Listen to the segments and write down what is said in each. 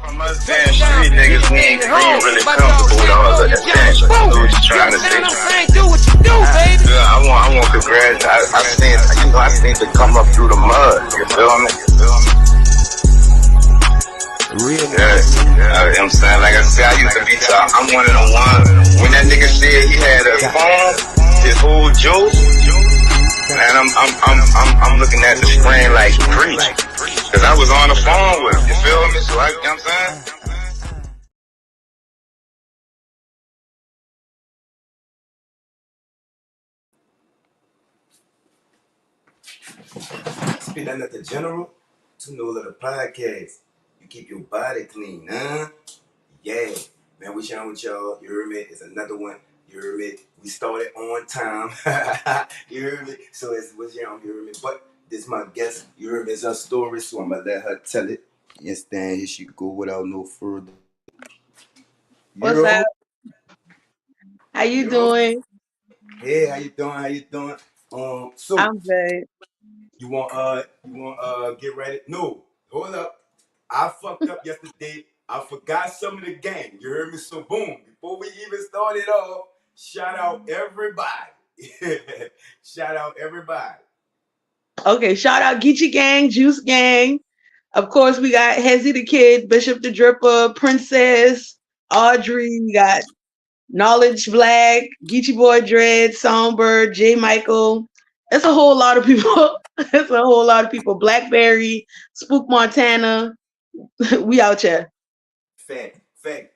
From us damn street niggas, we ain't really comfortable with all of that thing. Like, what you trying to say? Do what you do, baby. Yeah, I want congrats. I seen to come up through the mud. You feel me? Real I'm saying, like I said, I used to be top. I'm one of the ones. When that nigga said he had a phone, his whole joke, man, I'm looking at the screen like preach, cause I was on the phone with him. You feel me? So you know what I'm saying? Spit that at the general. To know the podcast. You keep your body clean, huh? Yeah. Man, we sharing with y'all. You heard me? It's another one. You heard me? We started on time. You heard me? So it's what's y'all, you heard me? But this my guest. You heard me? It's her story, so I'm gonna let her tell it. Yes, then here she go without no further. What's up? How you doing? Hey, how you doing? How you doing? So I'm good. you want get ready? No, hold up. I fucked up yesterday. I forgot some of the game. You heard me? So boom. Before we even started off, shout out everybody. Shout out everybody. Okay, shout out Geechee Gang, Juice Gang. Of course, we got Hezzy the Kid, Bishop the Dripper, Princess, Audrey. We got Knowledge Black, Geechee Boy Dread, Songbird, J. Michael. It's a whole lot of people. It's a whole lot of people. Blackberry, Spook Montana. We out here. Fact.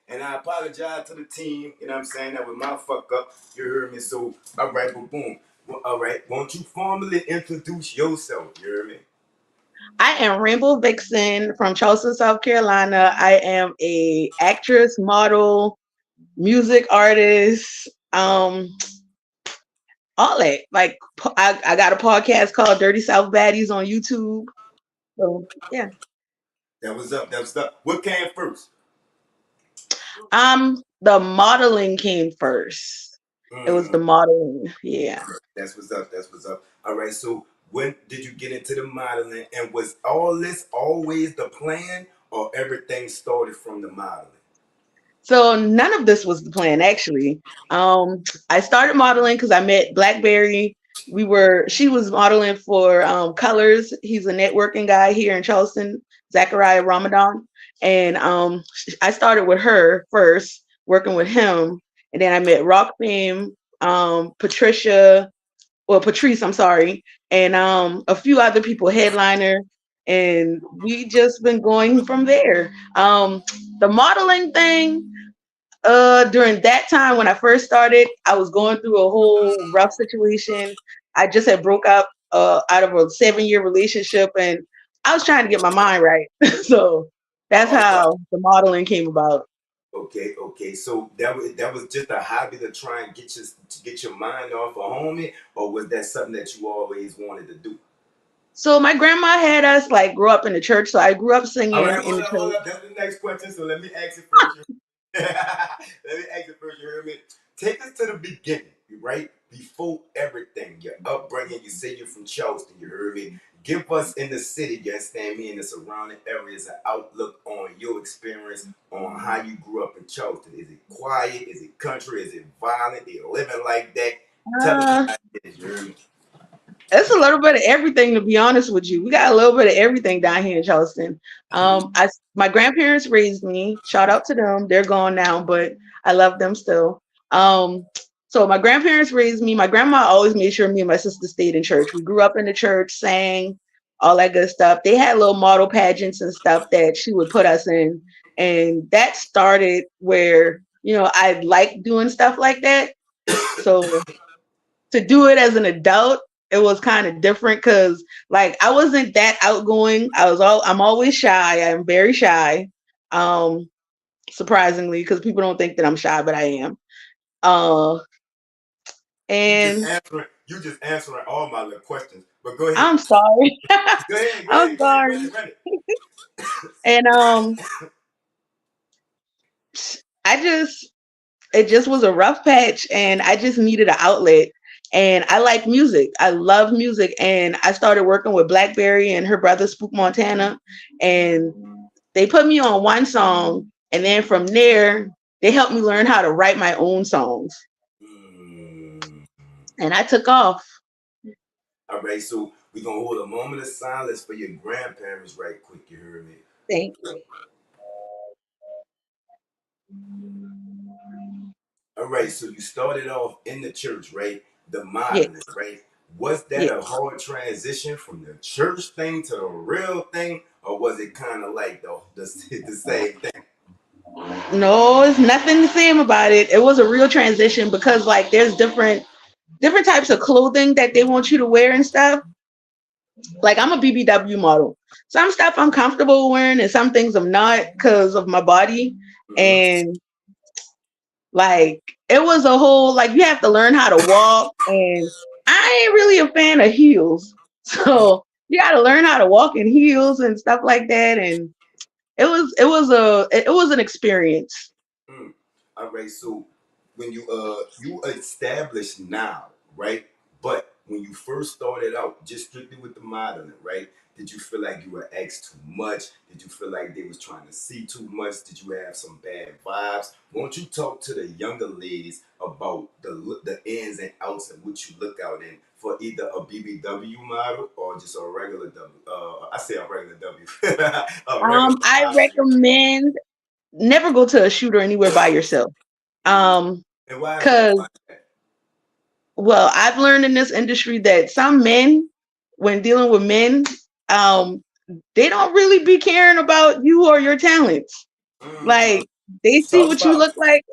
And I apologize to the team, you know what I'm saying? That was my fuck up. You heard me? So, all right, but boom. Well, all right, won't you formally introduce yourself? You heard me? I am Rainbow Vixen from Charleston, South Carolina. I am a actress, model, music artist, all that. Like I got a podcast called Dirty South Baddies on YouTube. So yeah. That was up. What came first? The modeling came first. It was the modeling. Yeah. That's what's up. All right. So when did you get into the modeling? And was all this always the plan, or everything started from the modeling? So none of this was the plan, actually. I started modeling because I met Blackberry. She was modeling for Colors. He's a networking guy here in Charleston, Zachariah Ramadan. And I started with her first, working with him. And then I met Rock Fame, Patrice, I'm sorry, and a few other people, Headliner. And we just been going from there. The modeling thing, during that time when I first started, I was going through a whole rough situation. I just had broke up out of a 7-year relationship, and I was trying to get my mind right. So that's how the modeling came about. Okay. So that was just a hobby to try and get your mind off a homie, or was that something that you always wanted to do? So my grandma had us like grow up in the church, so I grew up singing in the church. Hold up. That's the next question. So let me ask it first. You heard me? Take us to the beginning, right? Before everything, your upbringing. You say you're from Charleston. You heard me? Give us in the city, you understand me, in the surrounding areas, an outlook on your experience on how you grew up in Charleston. Is it quiet? Is it country? Is it violent? Is it living like that? Tell us how it is. You heard me? It's a little bit of everything, to be honest with you. We got a little bit of everything down here in Charleston. My grandparents raised me. Shout out to them. They're gone now, but I love them still. So my grandparents raised me. My grandma always made sure me and my sister stayed in church. We grew up in the church, sang, all that good stuff. They had little model pageants and stuff that she would put us in. And that started where, I like doing stuff like that. So to do it as an adult, it was kind of different because like I wasn't that outgoing. I'm always shy. I'm very shy. Surprisingly, because people don't think that I'm shy, but I am. And you just answering all my little questions. But go ahead. I'm sorry. Go ahead. I'm sorry. Run it. And it just was a rough patch, and I just needed an outlet. And I like music. I love music. And I started working with Blackberry and her brother Spook Montana. And They put me on one song, and then from there, they helped me learn how to write my own songs. Mm. And I took off. All right, so we're gonna hold a moment of silence for your grandparents right quick, you heard me? Thank All right, so you started off in the church, right? The you. modeling, right? Was that Yeah. a hard transition from the church thing to the real thing, or was it kind of like the same thing? No, it's nothing the same about it. It was a real transition because like there's different types of clothing that they want you to wear and stuff. Like I'm a BBW model. Some stuff I'm comfortable wearing and some things I'm not because of my body. Mm-hmm. And like it was a whole like you have to learn how to walk and I ain't really a fan of heels. So you gotta learn how to walk in heels and stuff like that. And it was an experience. Mm. All right, so when you established now, right? But when you first started out, just strictly with the modeling, right? Did you feel like you were asked too much? Did you feel like they was trying to see too much? Did you have some bad vibes? Won't you talk to the younger ladies about the ins and outs and what you look out in for either a BBW model or just a regular W? I say a regular W, a regular I model. recommend never go to a shoot or anywhere by yourself. Mm. Um, And why is that? cause Why is that? well, I've learned in this industry that some men, when dealing with men, um, they don't really be caring about you or your talents. Mm. Like they see Talk what you about look like,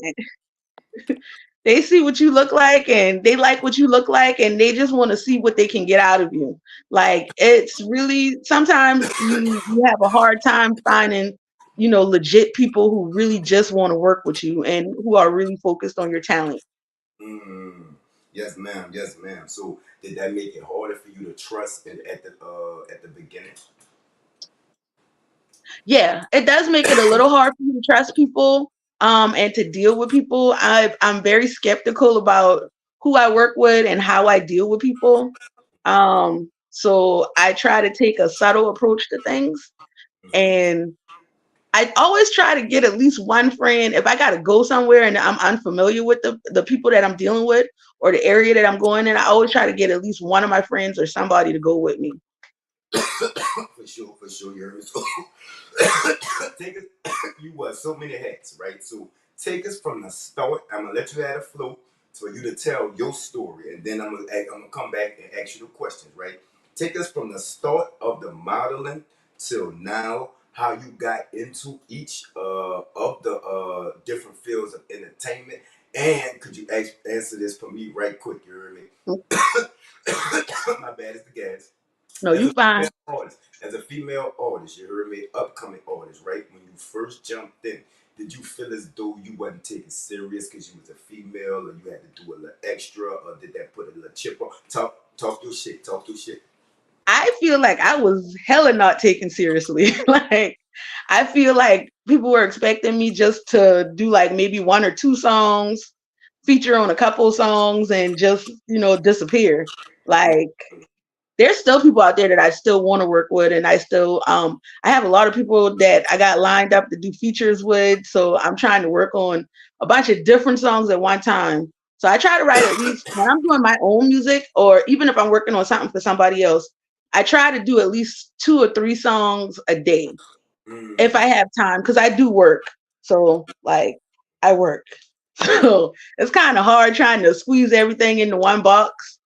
they see what you look like, and they like what you look like, and they just want to see what they can get out of you. Like it's really sometimes you have a hard time finding, legit people who really just want to work with you and who are really focused on your talent. Mm. Yes, ma'am. Yes, ma'am. So, did that make it harder for you to trust at the beginning? Yeah, it does make it a little hard for you to trust people and to deal with people. I'm very skeptical about who I work with and how I deal with people. So I try to take a subtle approach to things, Mm-hmm. and I always try to get at least one friend. If I got to go somewhere and I'm unfamiliar with the people that I'm dealing with or the area that I'm going in, I always try to get at least one of my friends or somebody to go with me. For sure, for sure. You heard me. So, take us. You wear so many hats, right? So, take us from the start. I'm gonna let you add a flow for you to tell your story, and then I'm gonna come back and ask you the questions, right? Take us from the start of the modeling till now. How you got into each of the different fields of entertainment, and could you answer this for me right quick? You heard me? My bad, it's the gas. No, As you a fine. female artist, you heard me, upcoming artist, right? When you first jumped in, did you feel as though you wasn't taken serious because you was a female, or you had to do a little extra, or did that put a little chip on? Talk your shit. Talk your shit. I feel like I was hella not taken seriously. Like, I feel like people were expecting me just to do like maybe one or two songs, feature on a couple songs, and just, disappear. Like, there's still people out there that I still want to work with, and I have a lot of people that I got lined up to do features with. So I'm trying to work on a bunch of different songs at one time. So I try to write at least when I'm doing my own music, or even if I'm working on something for somebody else, I try to do at least two or three songs a day if Mm. I have time, because I do work. So like I work. So it's kind of hard trying to squeeze everything into one box.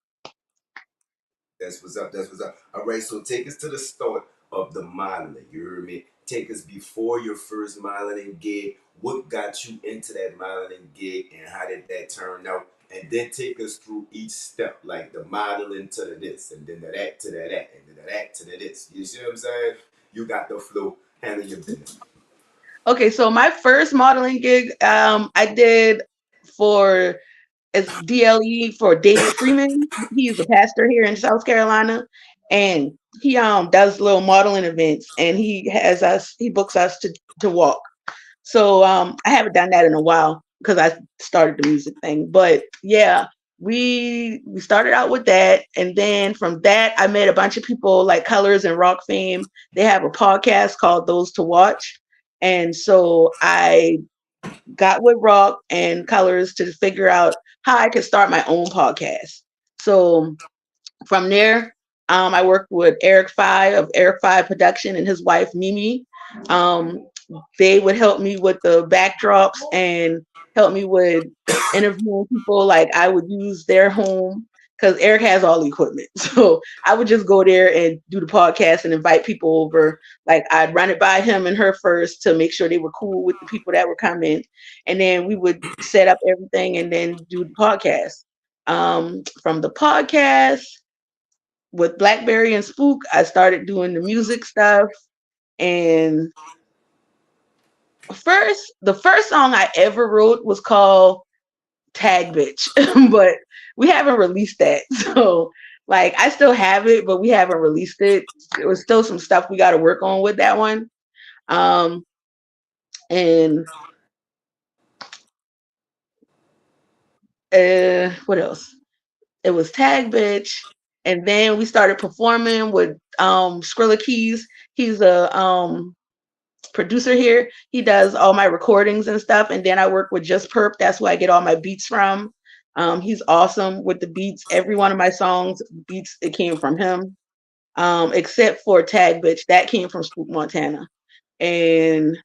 That's what's up. That's what's up. All right, so take us to the start of the modeling. You heard me? Take us before your first modeling gig. What got you into that modeling gig, and how did that turn out? And then take us through each step, like the modeling to the this, and then the that to the that, and then the that to the this. You see what I'm saying? You got the flow. Handle your business. Okay, so my first modeling gig, I did for it's DLE for David Freeman. He's a pastor here in South Carolina, and he does little modeling events, and he books us to walk. So I haven't done that in a while because I started the music thing. But yeah, we started out with that, and then from that I met a bunch of people like Colors and Rock fame. They have a podcast called Those to Watch. And so I got with Rock and Colors to figure out how I could start my own podcast. So from there, I worked with Eric Five of Eric Five Production and his wife Mimi. Um, they would help me with the backdrops and help me with interviewing people. Like I would use their home because Eric has all the equipment. So I would just go there and do the podcast and invite people over. Like I'd run it by him and her first to make sure they were cool with the people that were coming. And then we would set up everything and then do the podcast. From the podcast with Blackberry and Spook, I started doing the music stuff. And the first song I ever wrote was called Tag Bitch, but we haven't released that. So, like, I still have it, but we haven't released it. There was still some stuff we got to work on with that one. Um, and what else? It was Tag Bitch. And then we started performing with Skrilla Keys. He's a producer here. He does all my recordings and stuff. And then I work with Just Perp. That's where I get all my beats from. He's awesome with the beats. Every one of my songs, beats, it came from him. Except for Tag Bitch. That came from Spook Montana. And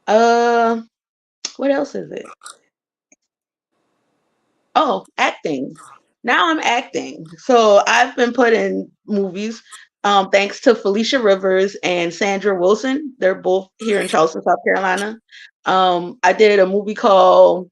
what else is it? Oh, acting. Now I'm acting. So I've been put in movies, thanks to Felicia Rivers and Sandra Wilson. They're both here in Charleston, South Carolina. I did a movie called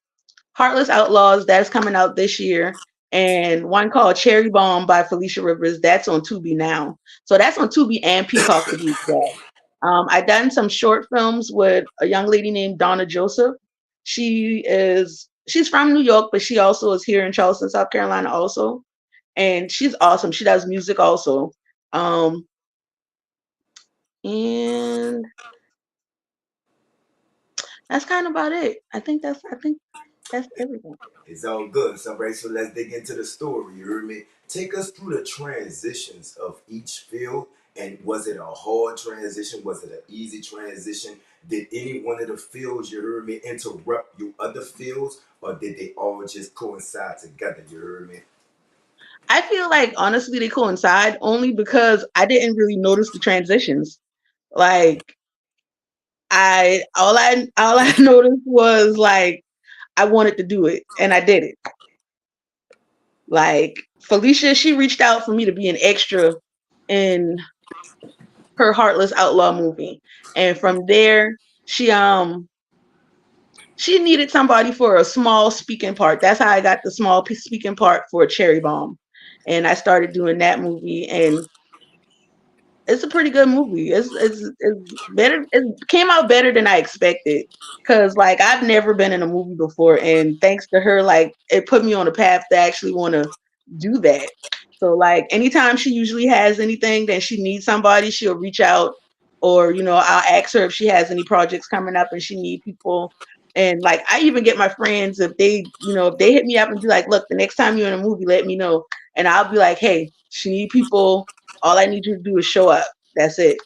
Heartless Outlaws that's coming out this year, and one called Cherry Bomb by Felicia Rivers that's on Tubi now. So that's on Tubi and Peacock to be exact. I done some short films with a young lady named Donna Joseph. She's from New York, but she also is here in Charleston, South Carolina also. And she's awesome. She does music also. Um, and that's kind of about it. I think that's everything. It's all good. So, right, so let's dig into the story. You heard me? Take us through the transitions of each field. And was it a hard transition? Was it an easy transition? Did any one of the fields, you heard me, interrupt your other fields? Or did they all just coincide together? You heard me? I feel like honestly they coincide only because I didn't really notice the transitions. Like all I noticed was like I wanted to do it and I did it. Like Felicia, she reached out for me to be an extra in her Heartless Outlaw movie. And from there, she needed somebody for a small speaking part. That's how I got the small speaking part for Cherry Bomb. And I started doing that movie and it's a pretty good movie. It's better. It came out better than I expected. Cause like I've never been in a movie before, and thanks to her, like it put me on a path to actually want to do that. So like anytime she usually has anything that she needs somebody, she'll reach out, or I'll ask her if she has any projects coming up and she need people. And like I even get my friends if they hit me up and be like, look, the next time you're in a movie, let me know, and I'll be like, hey, she need people, all I need you to do is show up. That's it.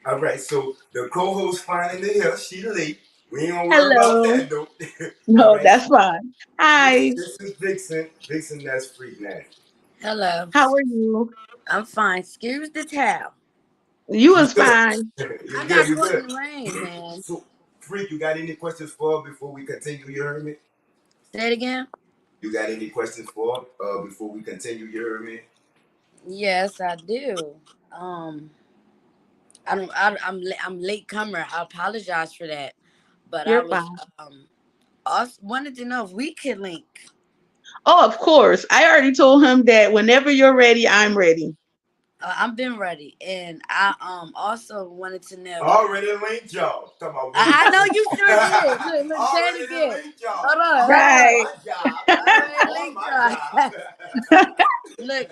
All right, so the co-host finally here. She late. We ain't gonna worry about Hello. that though. All No, right, that's fine. this, Hi. this is Vixen. Vixen, that's Freak Nasty. Hello. How are you? I'm fine. Excuse the towel. You You was good? fine. You I good? got You caught in good? the rain, man. So, Freak, you got any questions for her before we continue? You heard me. Say it again. You got any questions for her before we continue? You heard me. Yes, I do. Um, I don't. I'm late comer. I apologize for that, but I You're was fine. also wanted to know if we could link. Oh, of course. I already told him that whenever you're ready, I'm ready. I've been ready, and I also wanted to know. Already linked y'all. Talking about I know whenever. you sure did. Look, say it Already again. linked y'all. Hold on, I'm hold on on. Right. my job. All I'm right, on link my y'all. job. Look,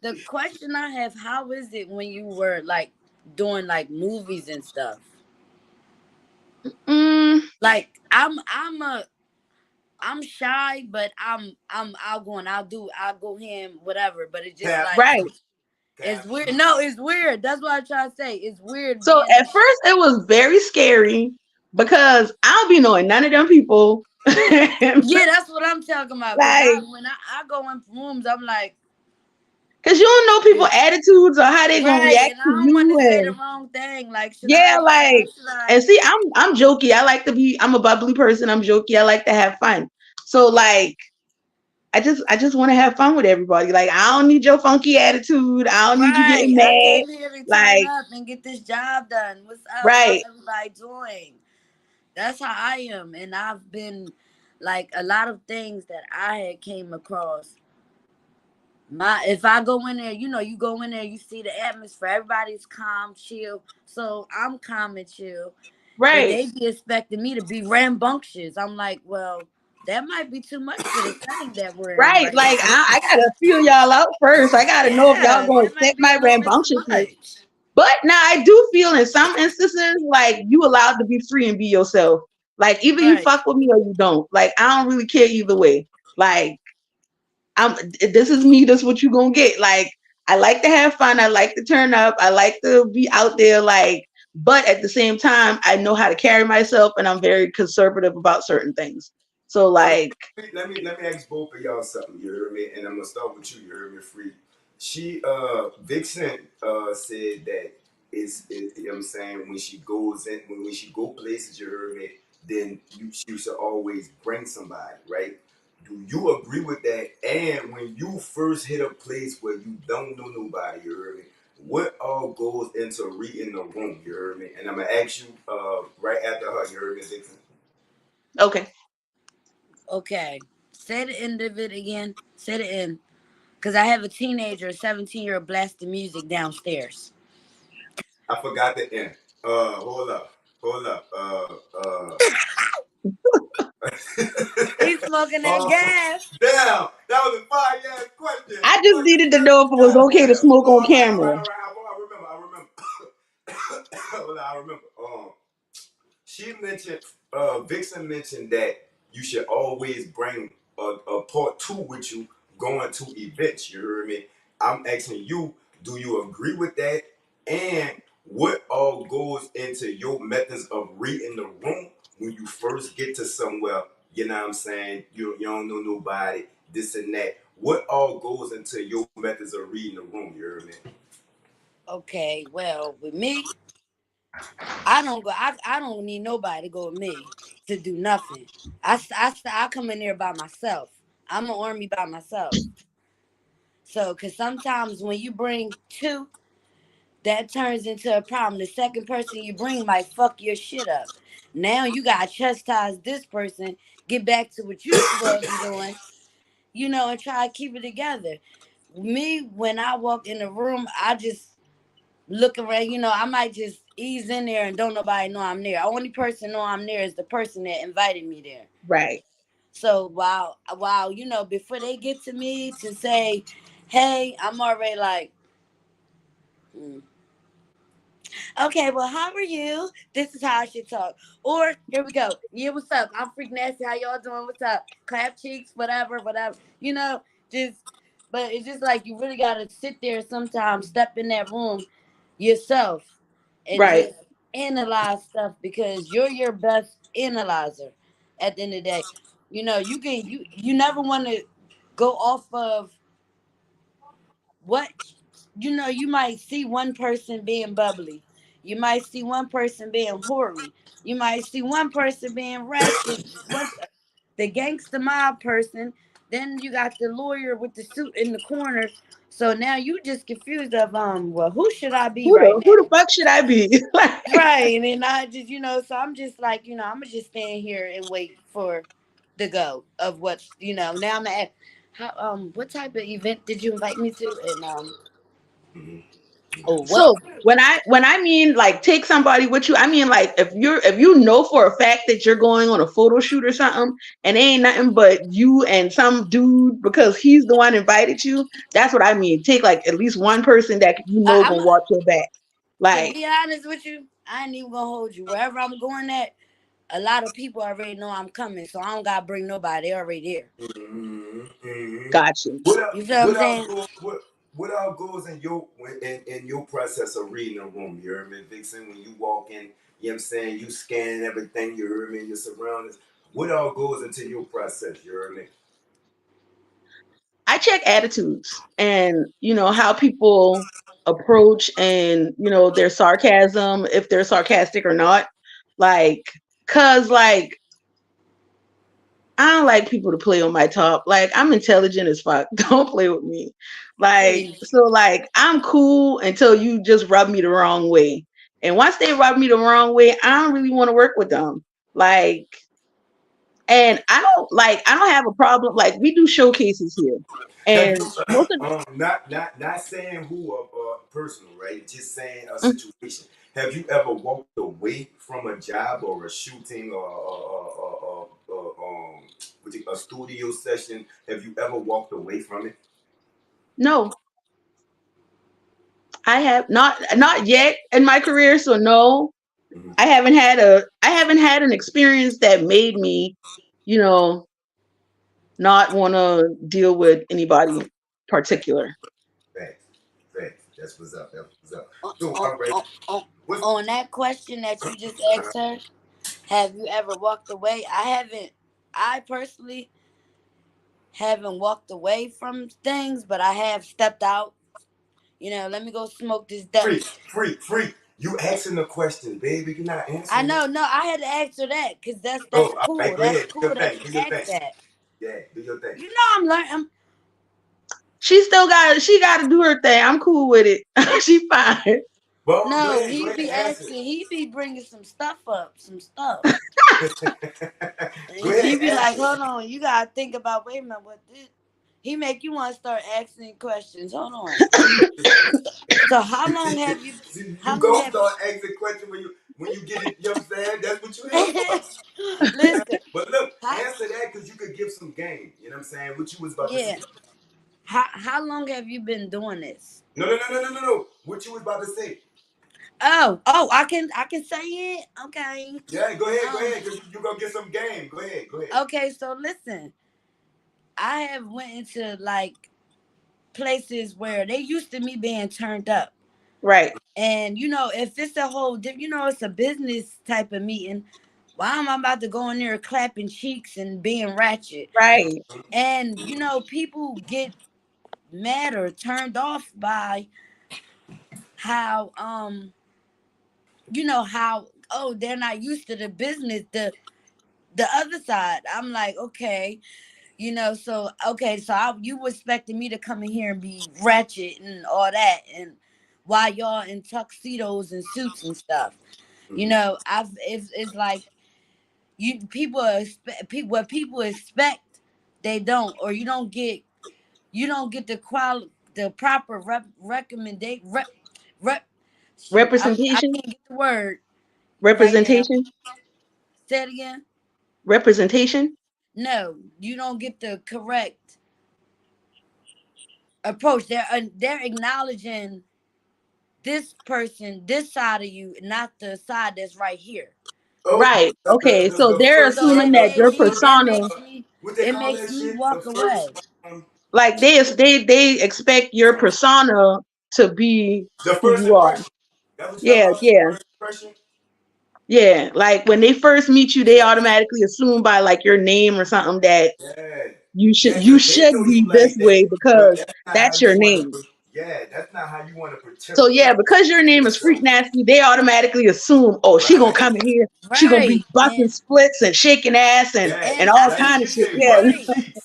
the question I have: how is it when you were like doing like movies and stuff? Mm, Like I'm shy, but I'm outgoing. I'll go him whatever. But it just Tap. like right. It's Cap. weird. No, it's weird. That's what I'm trying to say. It's weird So being at first it was very scary because I don't be knowing none of them people. yeah, that's what I'm talking about. Cause Like, I go in rooms, I'm like, cause you don't know people attitudes or how they gonna right, react and I to don't want you, to say the and wrong thing. Like, should yeah, I? like, Should I? and see, I'm jokey. I like to be. I'm a bubbly person. I'm jokey. I like to have fun. So like, I just want to have fun with everybody. Like, I don't need your funky attitude. I don't need you Right. getting I mad. came here to turn Like, up and get this job done. What's up? How's right, everybody doing? That's how I am, and I've been like a lot of things that I had came across. My if I go in there, you go in there, you see the atmosphere. Everybody's calm, chill. So I'm calm and chill, but right, they be expecting me to be rambunctious. I'm like, well, that might be too much for the setting that we're in right. right Like, now. I gotta feel y'all out first. I gotta know if y'all Yeah, gonna that accept might be a my little bit too rambunctiousness. much. But now I do feel in some instances like you allowed to be free and be yourself. Like either you Right. fuck with me or you don't. Like I don't really care either way. Like I'm this is me, this is what you gonna get. Like I like to have fun, I like to turn up, I like to be out there, like, but at the same time I know how to carry myself and I'm very conservative about certain things. So Well, like let me ask both of y'all something. You heard me, and I'm gonna start with you. You heard me, free. Vixen said that you know what I'm saying, when she goes in, when she go places, you heard me, then you should always bring somebody, right? Do you agree with that? And when you first hit a place where you don't know nobody, you heard me, what all goes into reading the room, you heard me? And I'm gonna ask you right after her, you heard me, Vixen. okay. Okay. Say the end of it again. Say the end. Because I have a teenager, a 17-year-old, blasting music downstairs. I forgot the end. Hold up. Hold up. He's smoking that uh, gas. damn. That was a fire ass question. I just What the needed to know if it was God okay to damn. smoke Oh, on all right, all right, camera. all right. I remember. I remember. Hold on, I remember. She mentioned, Vixen mentioned that you should always bring a part two with you going to events. You heard me? I'm asking you, do you agree with that? And what all goes into your methods of reading the room when you first get to somewhere? You know what I'm saying? You don't know nobody, this and that. What all goes into your methods of reading the room? You heard me? Okay, well, with me, I don't need nobody to go with me to do nothing. I come in there by myself. I'm an army by myself. So, because sometimes when you bring two, that turns into a problem. The second person you bring might fuck your shit up. Now you got to chastise this person, get back to what you supposed to be doing, and try to keep it together. Me, when I walk in the room, I just look around, I might just ease in there and don't nobody know I'm there. Only person know I'm there is the person that invited me there. Right. So while before they get to me to say, hey, I'm already like, hmm. Okay, well, how are you? This is how I should talk. Or here we go. Yeah, what's up? I'm Freak Nasty. How y'all doing? What's up? Clap cheeks, whatever, whatever. Just but it's just like you really gotta sit there sometimes, step in that room yourself and Right. just analyze stuff because you're your best analyzer at the end of the day. You never wanna go off of what you might see one person being bubbly, you might see one person being hoary, you might see one person being ratchet, the gangster mob person, then you got the lawyer with the suit in the corner. So now you just confused of well, who should I be right Who the now? fuck should I be? Right. And I just so I'm just like, I'm gonna just stand here and wait for the go of what's now I'm at how what type of event did you invite me to? And oh, what? So when I mean like take somebody with you, I mean like if you know for a fact that you're going on a photo shoot or something and it ain't nothing but you and some dude because he's the one invited you, that's what I mean. Take like at least one person that I'm gonna watch your back. to Like, be honest with you, I ain't even gonna hold you. Wherever I'm going at, a lot of people already know I'm coming, so I don't gotta bring nobody. They already there. Mm-hmm, mm-hmm. got you. What else? You feel what I'm What else saying? goes? What? what all goes in in your process of reading a room? You hear me, Vixen? When you walk in, you know what I'm saying? You scan everything. You hear me? Your surroundings. What all goes into your process? You hear me? I check attitudes and, how people approach and, their sarcasm, if they're sarcastic or not. Like, cause like, I don't like people to play on my top. Like, I'm intelligent as fuck. Don't play with me. Like, Please. so like, I'm cool until you just rub me the wrong way. And once they rub me the wrong way, I don't really want to work with them. Like, and I don't have a problem. Like, we do showcases here. Have And you most of not saying who personal, right? Just saying a mm, situation. Have you ever walked away from a job or a shooting or a studio session? Have you ever walked away from it? no, I have not yet in my career, so no. Mm-hmm. I haven't had an experience that made me, you know, not want to deal with anybody Facts, particular. facts, facts. That's what's up. That's what's up. On, So, on, all right. on, on, What's on that question that you just asked her, have you ever walked away? I haven't. I personally haven't walked away from things, but I have stepped out. Let me go smoke this free, Dutch. free? You asking the question, baby. You're not I answering it. know, no, I had to ask her that because that's Oh, all right. cool. Go That's ahead. Do cool your that thing. she Do your thing. asked that. Yeah, do your thing. I'm learning. She got to do her thing. I'm cool with it. She fine. Well, go No, ahead. Go he ahead be and answer asking. it. He be bringing some stuff up, some stuff. And Go ahead he and be like, answer it. "Hold on, you gotta think about. Wait a minute, what did?" He make you want to start asking questions. Hold on. So how long have you? See, you How long gonna have you? start asking questions when you get it. You know what I'm saying? That's what you here for. Listen, But look, how? answer that because you could give some game. You know what I'm saying? What you was about to say. Yeah. How long have you been doing this? No. What you was about to say. Oh, I can say it. Okay. Yeah, go ahead, go Um. ahead. Cause you gonna get some game. Go ahead, go ahead. Okay. So listen, I have went into like places where they used to me being turned up. Right. And if it's a it's a business type of meeting, why am I about to go in there clapping cheeks and being ratchet? Right. And people get mad or turned off by how how, oh, they're not used to the business, the other side. I'm like, okay, so okay, so you were expecting me to come in here and be ratchet and all that, and while y'all in tuxedos and suits and stuff. Mm-hmm. It's like what people expect, they don't, or you don't get the proper recommendation rep. Shoot, I Representation. can't get the word right now. Representation. Say it again. Representation. No, you don't get the correct approach. They're acknowledging this person, this side of you, not the side that's right here. Oh, Right. Okay. So the they're first So assuming it that it your me that persona, makes me what they it call makes that me shit? The walk first away. like they expect your persona to be the who first you are. impression. That's what you talking Yeah. about? Yeah. First impression? Yeah. Like when they first meet you, they automatically assume by like your name or something that Yeah. you Yeah, you because they should know you be this like that. way But because that's not how that's you your want name. to. Yeah, that's not how you want to So portray yeah, because your name is Freak yourself. Nasty, they automatically assume, oh, she gonna Right. come in here, she gonna be Right. busting splits and shaking ass Yeah. and And all I Like can kind of she shit. say, Yeah, busting right. cheeks.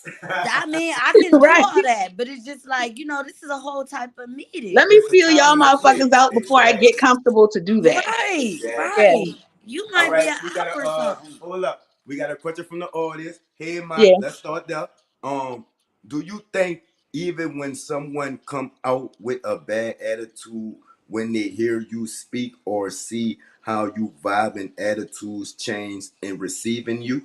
I mean, I can do right. all that, but it's just like, this is a whole type of Let meeting. me It's a feel y'all time and a motherfuckers place. out before I get Exactly. comfortable to do that. Right, Exactly. Yeah, right. You All might be right, an we got op or something. hold up. We got a question from the audience. Hey, yeah. let's start there. Do you think even when someone come out with a bad attitude, when they hear you speak or see how you vibe and attitudes change in receiving you?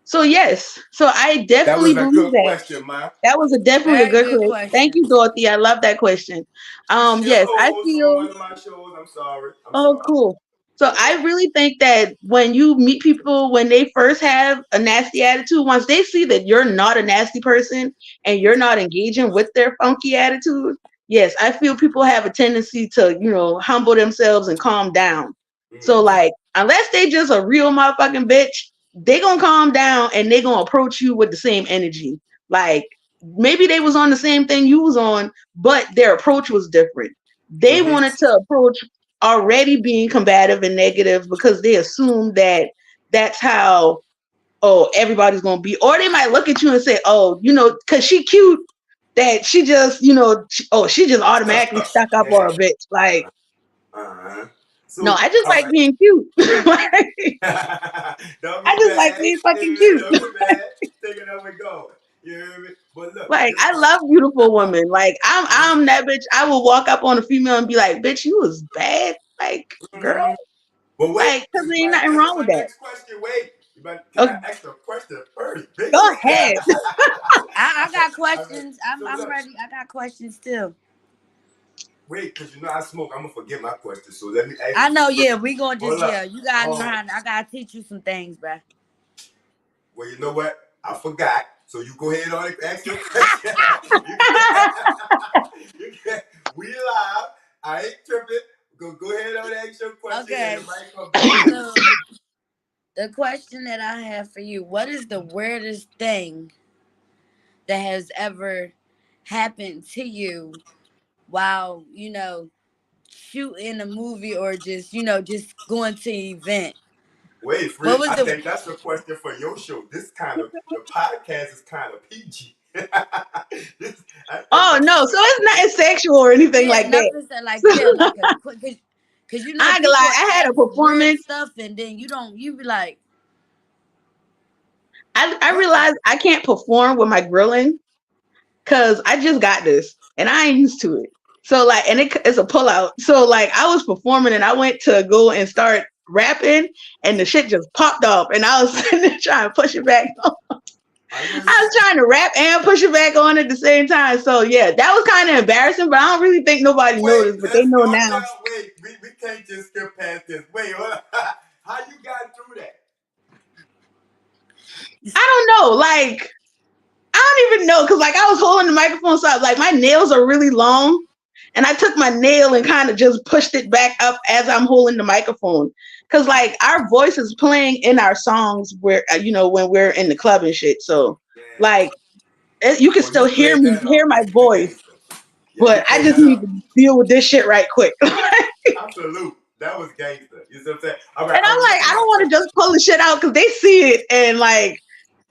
So yes, so I That definitely was a believe good that. question, man. That was definitely a Very good good question. Thank question. you, Dorothy. I love that question. She's a Yes, I host on feel. one of my shows. I'm sorry. I'm Oh, sorry. cool. So I really think that when you meet people when they first have a nasty attitude, once they see that you're not a nasty person and you're not engaging with their funky attitude, yes, I feel people have a tendency to, humble themselves and calm down. So Mm-hmm. like, unless they just a real motherfucking bitch, they gonna calm down and they gonna approach you with the same energy. Like maybe they was on the same thing you was on, but their approach was different. They Mm-hmm. wanted to approach already being combative and negative because they assume that that's how everybody's gonna be, or they might look at you and say, because she cute, that she just she just automatically stuck up Yeah. or a bitch. Like, Uh-huh. no, So, I just all like right. being cute. Like, Don't I be just like mad. being fucking Hey, cute. don't be mad. Take it up and go. You hear me? But look, Like, this I part. love beautiful Uh, women. Like, I'm that bitch. I will walk up on a female and be like, bitch, you was bad. Like, girl, mm-hmm. But wait, like, because because you there ain't might nothing answer wrong my with that. next question. Wait, can Okay, I ask a question first, go Vixen? ahead. I got All right. questions. So I'm look, ready. I got questions too. wait, because I smoke. I'm gonna forget my question. So let me ask I you know, first. yeah, we gonna just Hold up. You gotta learn Oh, how. I gotta teach you some things, bruh. well, you know what? I forgot. So you go ahead on and ask your question. you can, you can, we live. I ain't tripping. Go ahead on and ask your question, and Okay, it might come back to me. so the question that I have for you: what is the weirdest thing that has ever happened to you while shooting a movie or just going to an event? Wait, What Freak. was I the think that's a question for your show. This kind of the podcast is kind of PG. I think Oh that's no, so it's nothing sexual or anything yeah, like that. nothing said like So yeah, like a quick because I ain't gonna people lie, I had a ask weird performance. stuff and then you be like, I what? realized I can't perform with my grilling because I just got this and I ain't used to it. So like, and it's a pullout. So like, I was performing and I went to go and start rapping, and the shit just popped off, and I was sitting there trying to push it back. I know I was trying to rap and push it back on at the same time. So yeah, that was kind of embarrassing, but I don't really think nobody Wait, noticed, but they let's know go now. down. Wait, we can't just skip past this. Wait, hold on. How you got through that? I don't know. Like, I don't even know because like I was holding the microphone, so like my nails are really long, and I took my nail and kind of just pushed it back up as I'm holding the microphone. Cause like our voice is playing in our songs where when we're in the club and shit. So Yeah. like you can Well, still you played that hear off. my Yeah, you the voice, gangster. Yeah, you but I played just that need off. to deal with this shit right quick. Absolute. That was gangster. You see what I'm saying? All right, And I'm like, this is I my don't want to question. just pull the shit out because they see it, and like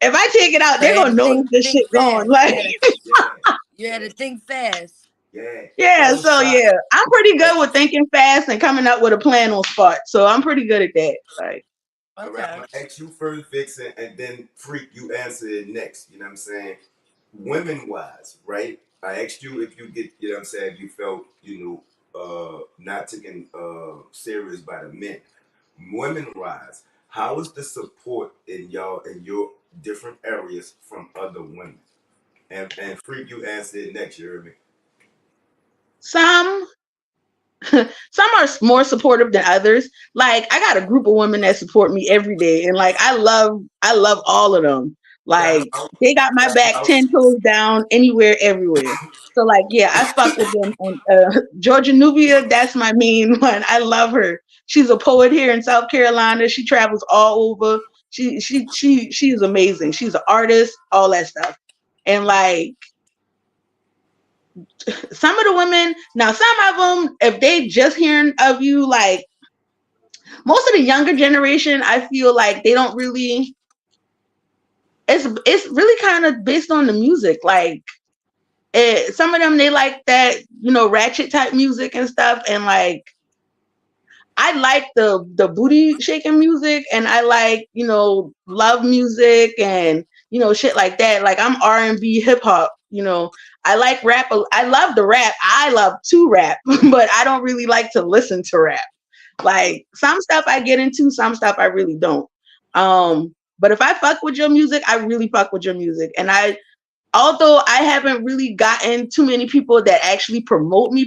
if I take it out, So they're you had gonna to notice this think shit gone. fast. Like, Yeah, You had yeah, to think fast. yeah. yeah, Don't so stop. yeah, I'm pretty Hey, good with thinking fast and coming up with a plan on spot. So I'm pretty good at that. Like, all right, I'm Okay. gonna ask you first, Vixen, and then Freak, you answer it next. You know what I'm saying? Women wise, right? I asked you if you get, you know what I'm saying, if you felt, not taken serious by the men. Women wise, how is the support in your different areas from other women? And Freak, you answer it next. You hear me? some some are more supportive than others. Like I got a group of women that support me every day, and like I love all of them. Shout Like out, they got my shout back out. 10 toes down, anywhere, everywhere. So like yeah, I fuck with them. And Georgia Nubia, that's my main one. I love her. She's a poet here in South Carolina. She travels all over. She's amazing. She's an artist, all that stuff. And like some of the women, now some of them, if they just hearing of you, like most of the younger generation, I feel like they don't really. It's really kind of based on the music. Like some of them, they like that ratchet type music and stuff, and like I like the booty shaking music, and I like love music and shit like that. Like I'm R&B hip hop. I like rap. I love the rap. I love to rap, but I don't really like to listen to rap. Like some stuff I get into, some stuff I really don't. But if I fuck with your music, I really fuck with your music. And although I haven't really gotten too many people that actually promote me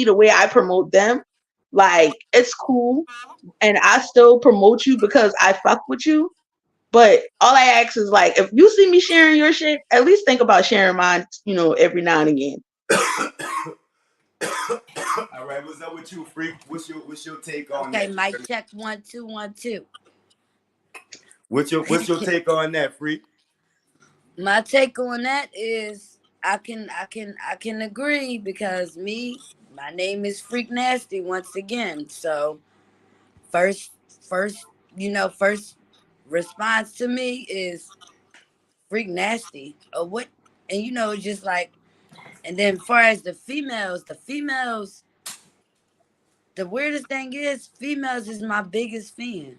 the way I promote them, Like, it's cool, and I still promote you because I fuck with you. But all I ask is, like, if you see me sharing your shit, at least think about sharing mine, every now and again. All right, what's up with you, freak? What's your take on Okay, that? mic check 1 2 1 2. What's your take on that, freak? My take on that is I can agree because my name is Freak Nasty once again. So first first first response to me is Freak Nasty or what, and just like, and then far as the females, the weirdest thing is females is my biggest fan.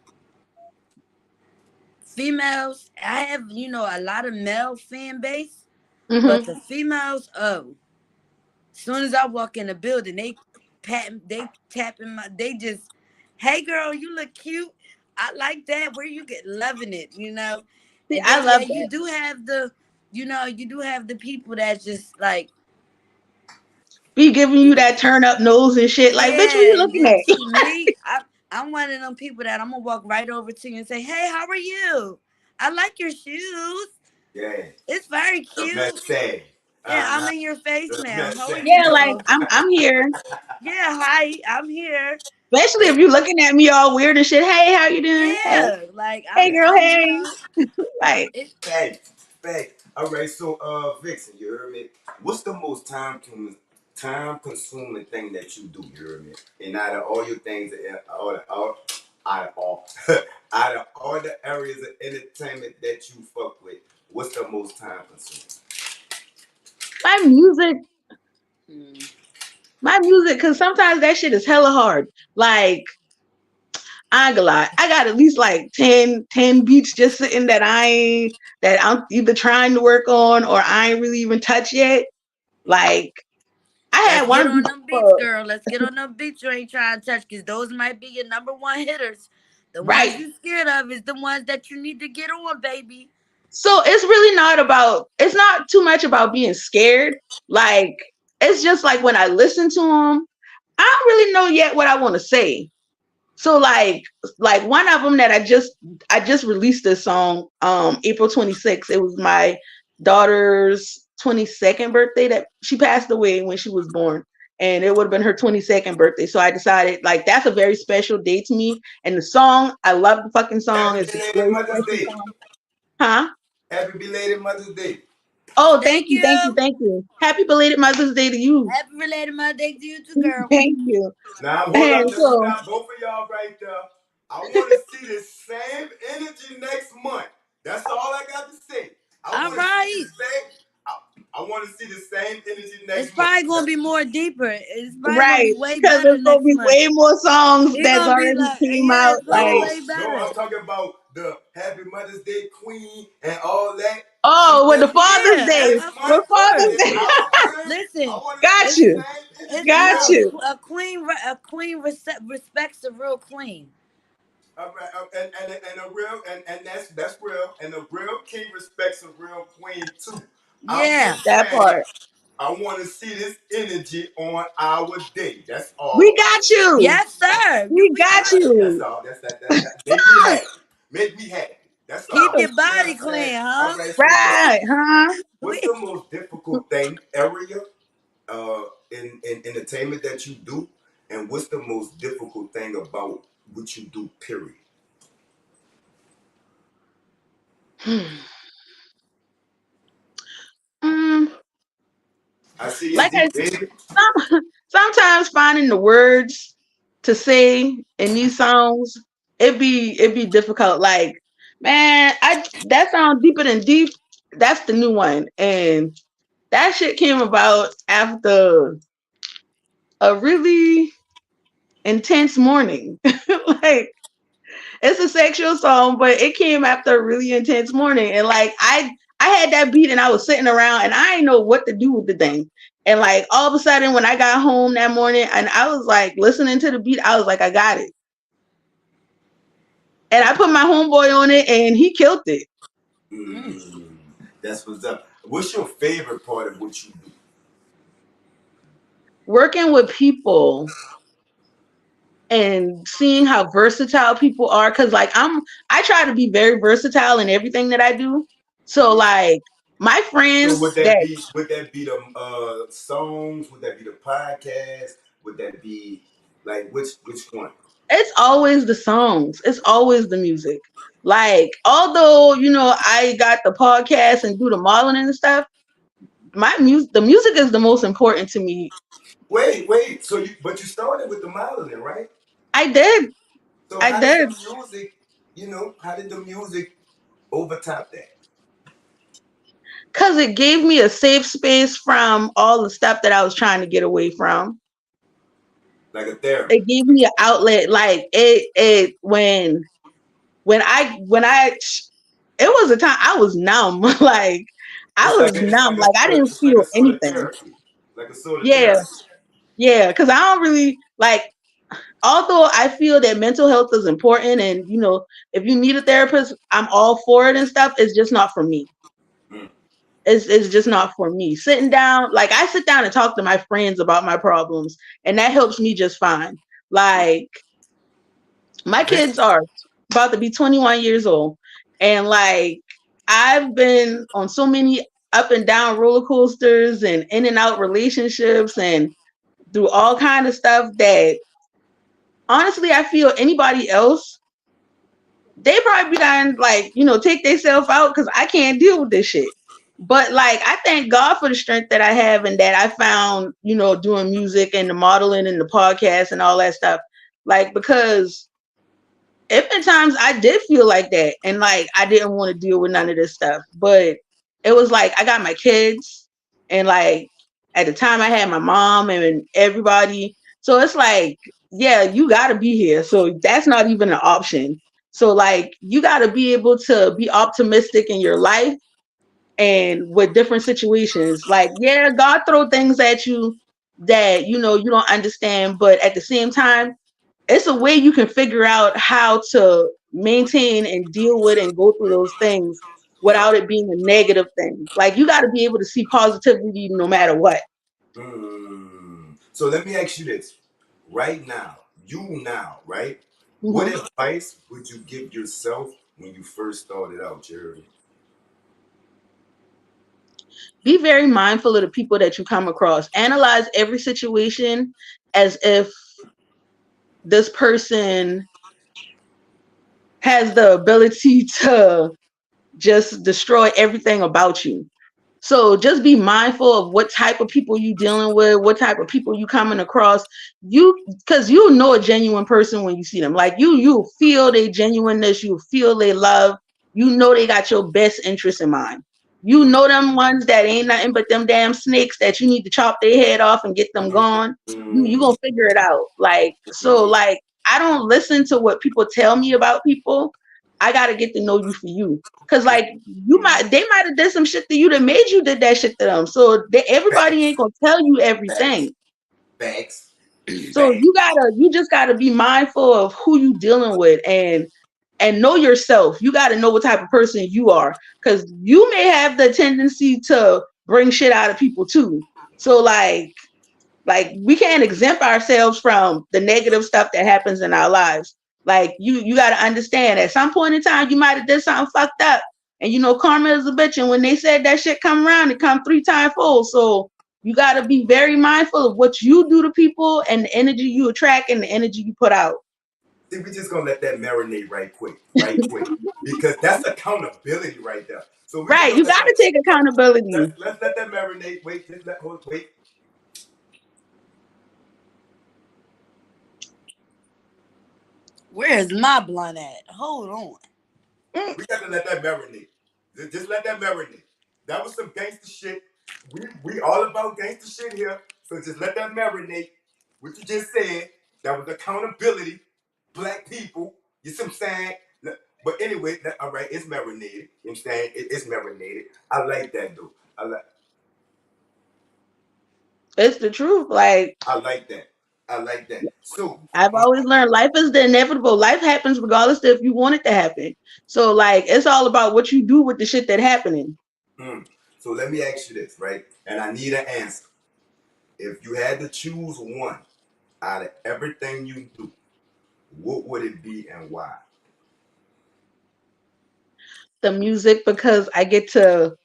Females, I have a lot of male fan base, but Hmm. the females, oh, soon as I walk in the building, they tapping they just, hey girl, you look cute. I like that. Where you get loving it. See, And I then yeah, love you that. do have the people that just like, Be giving you that turn up nose and shit. Like, bitch, what you yeah. And looking then at? see me, I'm one of them people that I'm gonna walk right over to you and say, hey, how are you? I like your shoes. Yeah, It's very the cute. message. Yeah, I'm Uh-huh. in your face The now. How are message. you Yeah, like, doing? I'm here. Yeah, hi, I'm here. Especially if you looking at me all weird and shit. Hey, how you doing? Hey, Yeah, like hey, girl. I'm Hey, like, it, Fact, fact. All right, so Vixen, you heard me. What's the most time consuming thing that you do? You heard me. And out of all your things, out of all, out of all the areas of entertainment that you fuck with, what's the most time consuming? my music, mm, my music, because sometimes that shit is hella hard. Like, I ain't gonna lie. I got at least like 10 beats just sitting that I'm either trying to work on or I ain't really even touched yet. Like, I let's had get one on beat them beats, for girl. Let's get on them beats you ain't trying to touch, because those might be your number one hitters. The ones right. you scared of is the ones that you need to get on, baby. So it's not too much about being scared. Like, it's just like when I listen to them, I don't really know yet what I want to say. So like one of them that I just released this song April 26th. It was my daughter's 22nd birthday that she passed away when she was born. And it would have been her 22nd birthday. So I decided, like, that's a very special day to me. And the song, I love the fucking song. Happy It's a belated very Mother's special Day. song. Huh? Happy belated Mother's Day. Oh, thank Thank you, thank you, you. thank you. Happy belated Mother's Day to you. Happy related Mother Day to you too, girl. Thank you. Now hold And up, let me so, stop both of y'all right there. I want to see the same energy next month. That's all I got to say. I All want to see the right. same. I want to see the same energy It's next month. probably gonna be more deeper. It's probably gonna right, be way because better there's gonna next be month. way more songs It's that's gonna be already like, came yeah, out. it's gonna be Like, No, way no, better. I'm talking about the Happy Mother's Day Queen and all that. oh, with the Next Father's Yeah, Day, next of month with when Father's course. it's Day. our turn, I Listen, want to see Got the it's you, same it's energy got now. no you. a queen respects a real queen. And a real and that's real. And a real king respects a real queen too. I'm Yeah. just That saying, part. I want to see this energy on our day. That's We all. got you. Yes, sir. We We got got you. That's you. all. That. Make me happy. Make me happy. That's Keep all. your You know what body I'm saying? clean, All huh? right. So listen, Right, huh? what's We the most difficult thing area uh in entertainment that you do, and what's the most difficult thing about what you do? Period. Mm, I see you like I deep, baby. sometimes finding the words to say in these songs, it'd be difficult. Like, man, I that sounds deeper than deep. That's the new one, and that shit came about after a really intense morning. Like, it's a sexual song, but it came after a really intense morning, and like I had that beat, and I was sitting around, and I didn't know what to do with the thing. And like all of a sudden, when I got home that morning, and I was like listening to the beat, I was like, I got it. And I put my homeboy on it, and he killed it. mm. Mm, that's what's up. What's your favorite part of what you do? Working with people and seeing how versatile people are, because like I try to be very versatile in everything that I do. So Yeah. like my So friends would that that be the songs? Would that be the podcast? Would that be like which one? it's always the songs, it's always the music. Like although I got the podcast and do the modeling and stuff, the music is the most important to me. Wait. So you started with the modeling, right? I did. So I how did did. the music? How did the music overtop that? Because it gave me a safe space from all the stuff that I was trying to get away from. Like a therapy. It gave me an outlet. Like it when I it was a time I was numb. Like I was numb. Like I didn't It's like a feel sort of anything. therapy. Like a sort of Yeah, therapy. yeah. Because I don't really like. Although I feel that mental health is important, and if you need a therapist, I'm all for it and stuff. It's just not for me. Mm. It's just not for me. Sitting down, like I sit down and talk to my friends about my problems, and that helps me just fine. Like my Vic, kids are about to be 21 years old, and like I've been on so many up and down roller coasters and in and out relationships and through all kind of stuff that honestly I feel anybody else they probably be done like take themselves out because I can't deal with this shit. But like I thank God for the strength that I have and that I found doing music and the modeling and the podcast and all that stuff, like because if in times I did feel like that and like I didn't want to deal with none of this stuff, but it was like I got my kids and like at the time I had my mom and everybody. So it's like, yeah, you got to be here. So that's not even an option. So like you got to be able to be optimistic in your life and with different situations. Like, yeah, God throw things at you that you don't understand, but at the same time it's a way you can figure out how to maintain and deal with and go through those things yeah. without it being a negative thing. Like you got to be able to see positivity no matter what. So let me ask you this. Right now, right? What Mhm. advice would you give yourself when you first started out, Jeremy? Be very mindful of the people that you come across. Analyze every situation as if this person has the ability to just destroy everything about you. So just be mindful of what type of people you dealing with, what type of people you coming across. Because you know a genuine person when you see them. Like you feel their genuineness, you feel their love. You know they got your best interest in mind. You know them ones that ain't nothing but them damn snakes that you need to chop their head off and get them gone. You Mm, gonna figure it out. Like so, mm, like I don't listen to what people tell me about people. I gotta get to know you for you. Cause like they might have did some shit to you that made you did that shit to them. So everybody ain't facts, gonna tell you facts, everything. facts, So facts. you just gotta be mindful of who you dealing with and know yourself. You gotta know what type of person you are. Cause you may have the tendency to bring shit out of people too. So like we can't exempt ourselves from the negative stuff that happens in our lives. Like you got to understand at some point in time you might have did something fucked up, and karma is a bitch. And when they said that shit come around, it come 3 times full. So you got to be very mindful of what you do to people and the energy you attract and the energy you put out. See, we just gonna let that marinate right quick, because that's accountability right there. So we just Right? gonna You got to take accountability. let's let that marinate. Wait, wait. Where's my blunt at? Hold on. We got to let that marinate. Just let that marinate. That was some gangster shit. We all about gangster shit here. So just let that marinate. What you just said, that was accountability. Black people. You see what I'm saying? But anyway, all right, it's marinated. You know what I'm saying? It's marinated. I like that though. It's the truth. Like I like that. I like that. So I've um, always learned, life is the inevitable. Life happens regardless if you want it to happen. So like it's all about what you do with the shit that happening. mm, so let me ask you this, right? And I need an answer. If you had to choose one out of everything you do, what would it be and why? The music, because I get to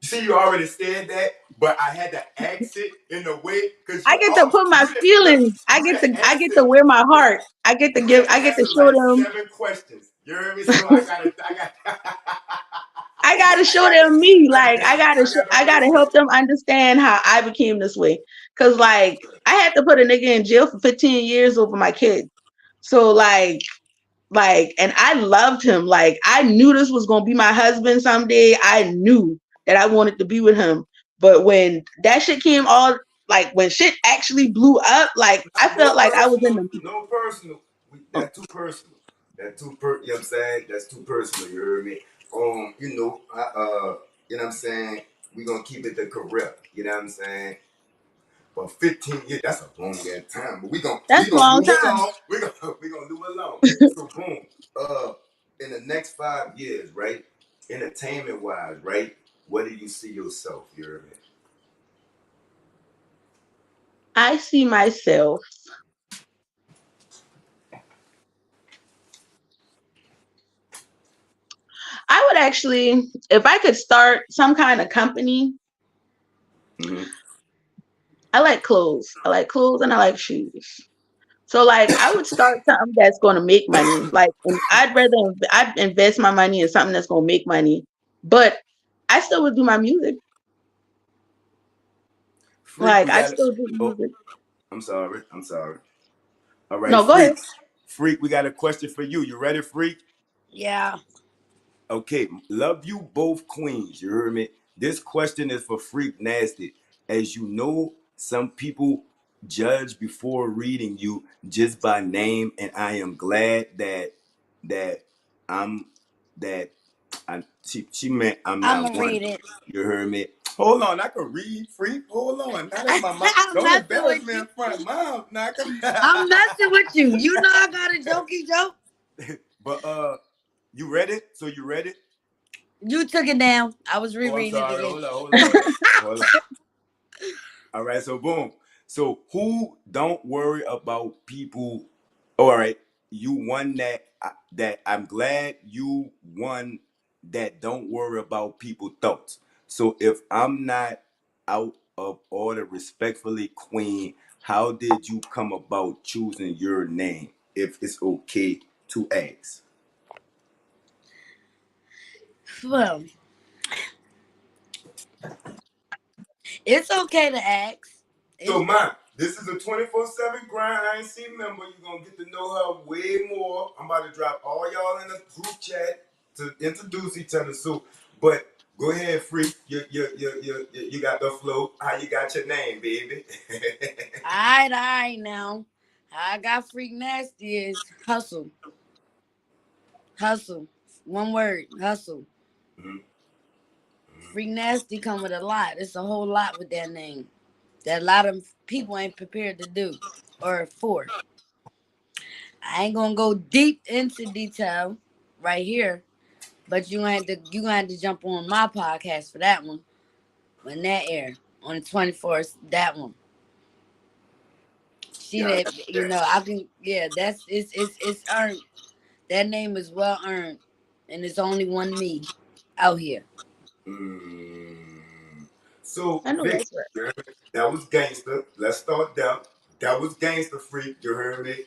You see, you already said that, but I had to ask it in a way because I get to put my feelings. you didn't I get answer to wear my heart. you didn't I get to answer show like them. 7 questions. You heard me? So I got I gotta show them me. Like I got to I gotta listen. help them understand how I became this way. Cause like I had to put a nigga in jail for 15 years over my kid. So and I loved him. Like I knew this was gonna be my husband someday. I knew that I wanted to be with him. But when that shit came all like when shit actually blew up, like I No felt like I was in personal, the no personal. That's too personal. You know what I'm saying? That's too personal. You heard me? You know what I'm saying? We gonna keep it the correct. You know what I'm saying? But 15 years, that's a long ass time. But we that's a gonna long move time. along. We gonna move along. So boom. Uh, in the next 5 years, right? Entertainment wise, right? Where do you see yourself? You heard me? I see myself. I would actually, if I could start some kind of company, Mm-hmm. I like clothes. I like clothes and I like shoes. So like I would start something that's going to make money. Like and I'd invest my money in something that's going to make money, but I still would do my music. Freak, Like we I got it. still do Oh, music. I'm sorry. I'm sorry. All right, No, go Freak. ahead. Freak, we got a question for you. You ready, Freak? Yeah. Okay, love you both queens. You heard me? This question is for Freak Nasty. As you know, some people judge before reading you just by name, and I am glad that I'm that she meant I'm I'm not gonna one. read it. You heard me? Hold on, I can read, Freak. Hold on. Now that's my mom. I'm Don't messing embarrass with me you. in front of mom. Now I I'm messing can. with you. You know I got a jokey joke. But you read it? So you read it? You took it down. I was Oh, I'm rereading it sorry. again. Hold on. All right, so boom. So who don't worry about people? Oh, all right, you won that I'm glad you won that don't worry about people thoughts. So if I'm not out of order respectfully, Queen, how did you come about choosing your name? If it's okay to ask. Well, it's okay to ask. So, It's man, this is a 24/7 grind. I ain't seen member. You're going to get to know her way more. I'm about to drop all y'all in a group chat to introduce each other. So, but go ahead, Freak. You got the flow. How you got your name, baby? all right now. I got freak nasty is hustle. Hustle. One word. Hustle. Mhm. Freak nasty come with a lot. It's a whole lot with that name. That a lot of people ain't prepared to do or for. I ain't gonna go deep into detail right here, but you gonna have to jump on my podcast for that one when that air on the 24th. That one. See Got that I can that's it's earned. That name is well earned, and it's only one me out here. Mm. So, I know Vic, that's right. you heard me? That was gangster. Let's start there. That was gangster, Freak. You heard me?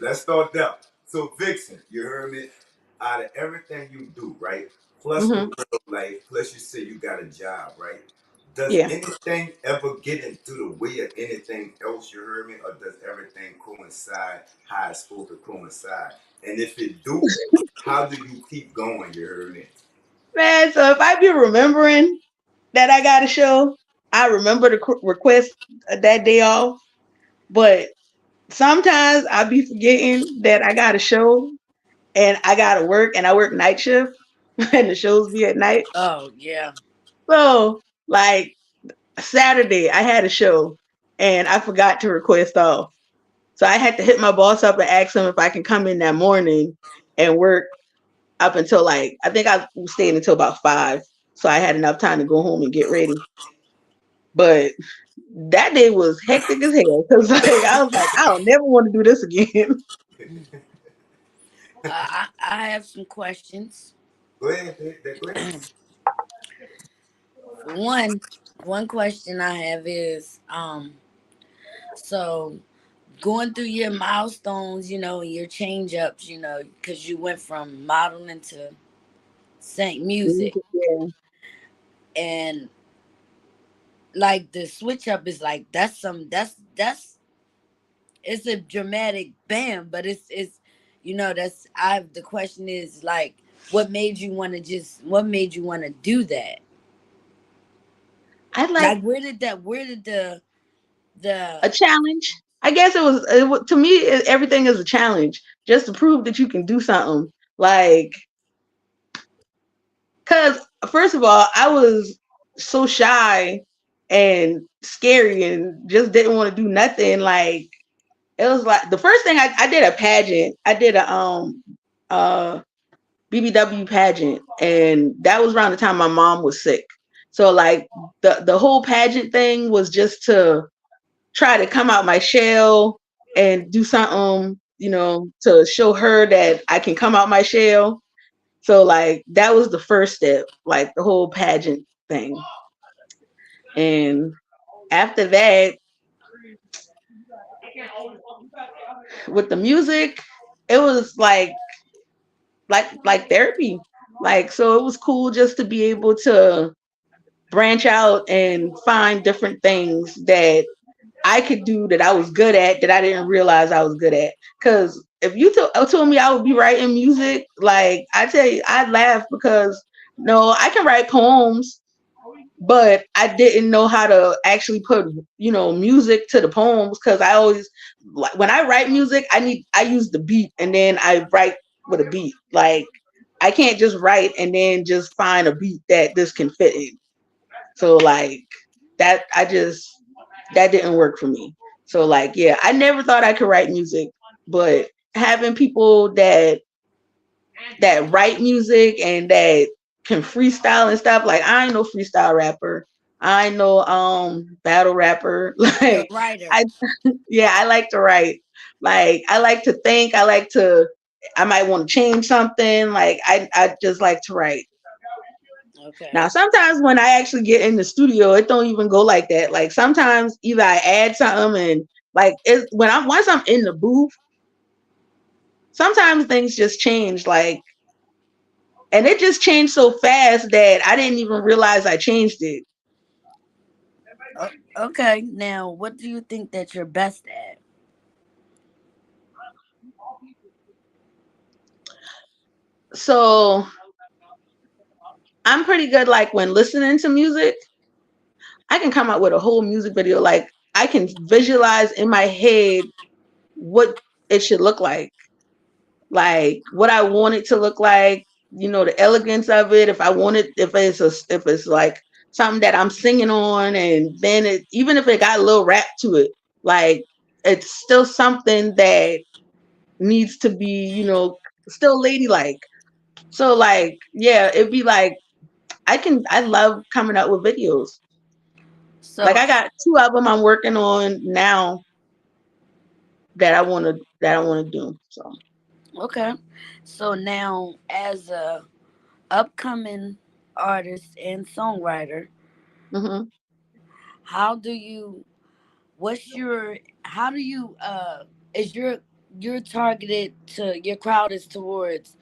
Let's start there. So, Vixen, you heard me? Out of everything you do, right? Plus the Hmm. real life, plus you say you got a job, right? Does Yeah. anything ever get into the way of anything else, you heard me? Or does everything coincide how it's supposed to coincide? And if it do, how do you keep going, you heard me? Man, so if I be remembering that I got a show, I remember to request that day off. But sometimes I be forgetting that I got a show and I gotta work and I work night shift and the shows be at night. Oh yeah. So like Saturday I had a show and I forgot to request off. So I had to hit my boss up and ask him if I can come in that morning and work up until like I think I stayed until about 5. So I had enough time to go home and get ready. But that day was hectic as hell because like I was like, I don't never want to do this again. I have some questions. Go ahead, go ahead. one one question I have is so going through your milestones, your change ups, because you went from modeling to sing music, Yeah. and like the switch up is like that's it's a dramatic bam, but it's that's I the question is like what made you want to do that? I like Like where did the a challenge. I guess it was to me. Everything is a challenge, just to prove that you can do something. Like, cause first of all, I was so shy and scary and just didn't want to do nothing. Like, it was like the first thing I did a pageant. I did a uh BBW pageant, and that was around the time my mom was sick. So like the whole pageant thing was just to try to come out my shell and do something, to show her that I can come out my shell. So like that was the first step, like the whole pageant thing. And after that, with the music, it was like therapy. Like, so it was cool just to be able to branch out and find different things that I could do that I was good at that I didn't realize I was good at. Because if you told me I would be writing music, like I tell you, I'd laugh because no, I can write poems, but I didn't know how to actually put music to the poems because I always like when I write music, I use the beat and then I write with a beat. Like I can't just write and then just find a beat that this can fit in. So like that that didn't work for me. So like yeah, I never thought I could write music, but having people that write music and that can freestyle and stuff, like I ain't no freestyle rapper. I ain't no battle rapper. the Like writer? I yeah, I like to write. Like I like to think, I might want to change something. Like I just like to write. Okay. Now, sometimes when I actually get in the studio, it don't even go like that. Like sometimes either I add something and like once I'm in the booth, sometimes things just change. Like, and it just changed so fast that I didn't even realize I changed it. Okay, now what do you think that you're best at? So I'm pretty good. Like when listening to music, I can come up with a whole music video. Like I can visualize in my head what it should look like what I want it to look like, the elegance of it. If it's like something that I'm singing on, and then even if it got a little rap to it, like it's still something that needs to be, still ladylike. So like, yeah, it'd be like I love coming up with videos. Like So I got two of them I'm working on now that I want to do. So. okay, so now as a upcoming artist and songwriter, Hmm. how do you what's your how do you is your targeted to your crowd is towards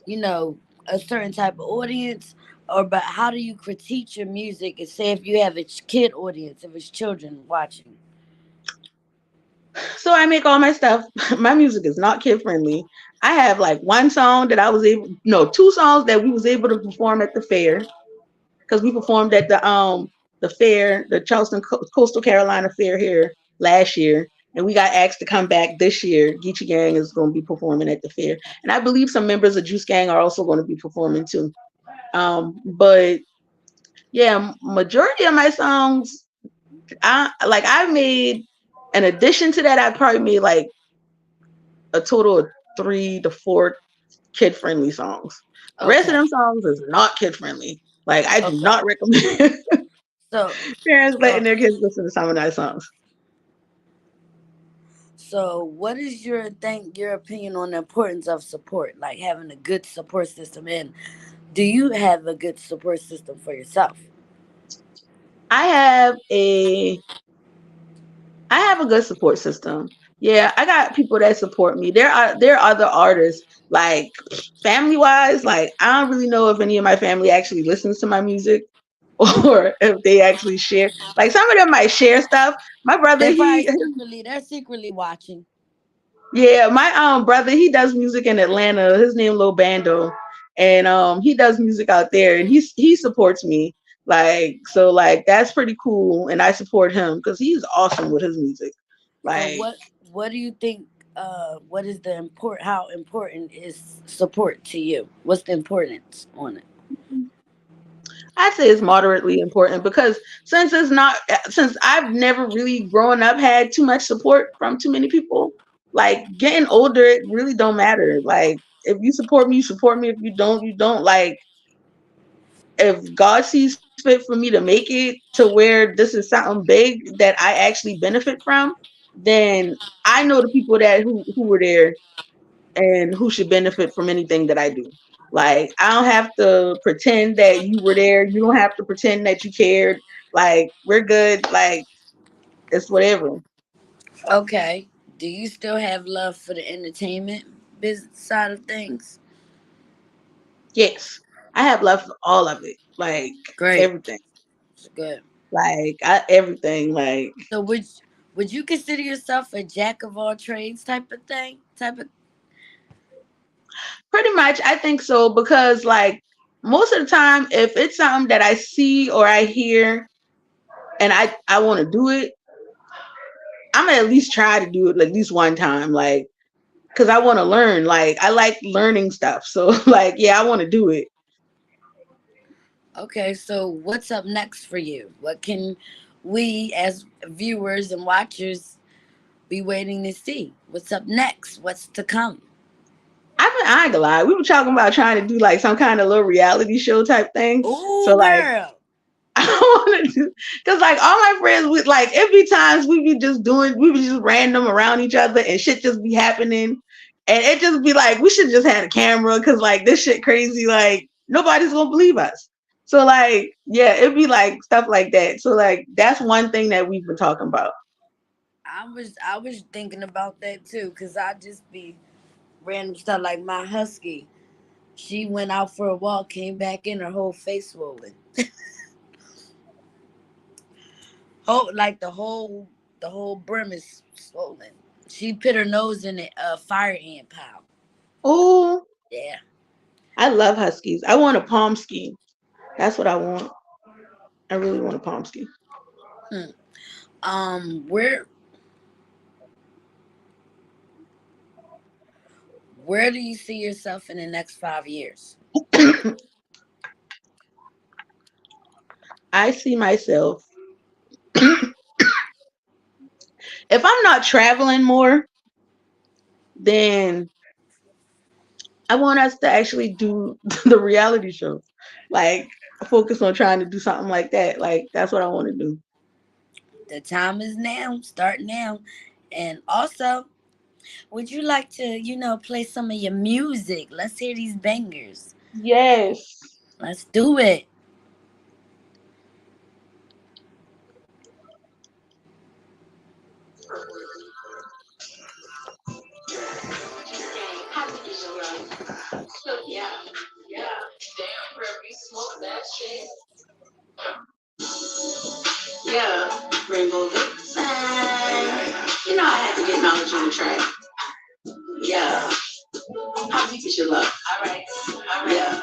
you know a certain type of audience, or but how do you critique your music and say if you have a kid audience, if it's children watching? So I make all my stuff. My music is not kid friendly. I have like one song that I was able, no, two songs that we was able to perform at the fair because we performed at the fair, the Charleston Coastal Carolina Fair here last year, and we got asked to come back this year. Geechee Gang is going to be performing at the fair, and I believe some members of Juice Gang are also going to be performing too. But yeah, majority of my songs, I made. In addition to that, I probably made like a total of 3 to 4 kid friendly songs. The rest of Okay. them songs is not kid friendly. Like I do Okay. not recommend. So, Parents letting so, their kids listen to some of nice songs. so, what is your opinion on the importance of support, like having a good support system, and do you have a good support system for yourself? I have a I have a good support system. Yeah, I got people that support me. There are other artists, like family wise, like I don't really know if any of my family actually listens to my music or if they actually share. Like some of them might share stuff. My brother, They're secretly watching. yeah, my brother, he does music in Atlanta. His name Lil Bando. And he does music out there and he supports me. Like so like that's pretty cool and I support him because he's awesome with his music. So, Like what do you think? What is the import? How important is support to you? What's the importance on it? I'd say it's moderately important because since I've never really growing up had too much support from too many people, like getting older, it really don't matter. Like if you support me, you support me. If you don't, you don't. Like if God sees fit for me to make it to where this is something big that I actually benefit from, then I know the people who were there and who should benefit from anything that I do. Like I don't have to pretend that you were there. You don't have to pretend that you cared. Like we're good. Like it's whatever. Okay. Do you still have love for the entertainment business side of things? Yes. I have love for all of it. Like Great. everything. It's good. Everything. Like So would you consider yourself a jack of all trades type of thing? Type of pretty much I think so because like most of the time if it's something that I see or I hear and I want to do it, I'm gonna at least try to do it at least one time. Like because I want to learn. Like I like learning stuff. So like yeah, I want to do it. Okay, so what's up next for you? What can we as viewers and watchers be waiting to see? What's up next? What's to come? I ain't gonna lie. We were talking about trying to do like some kind of little reality show type thing. So Oh, like girl. I want to do because like all my friends would like it be times we be just random around each other and shit just be happening. And it just be like we should just had a camera because like this shit crazy, like nobody's gonna believe us. So like yeah, it'd be like stuff like that. So like that's one thing that we've been talking about. I was thinking about that too, cause I just be random stuff like my husky. She went out for a walk, came back in, her whole face swollen. The whole brim is swollen. She put her nose in a fire ant pile. Oh, Yeah. I love huskies. I want a palm ski. That's what I want. I really want a palm ski. Hmm. Where do you see yourself in the next 5 years? I see myself if I'm not traveling more, then I want us to actually do the reality shows. Like focus on trying to do something like that. Like that's what I want to do. The time is now. Start now. And also, would you like to, play some of your music? Let's hear these bangers. Yes. Let's do it. Yeah, Rainbow VIXEN. You know I had to get knowledge on the track. Yeah. How deep is your love? Alright. Yeah.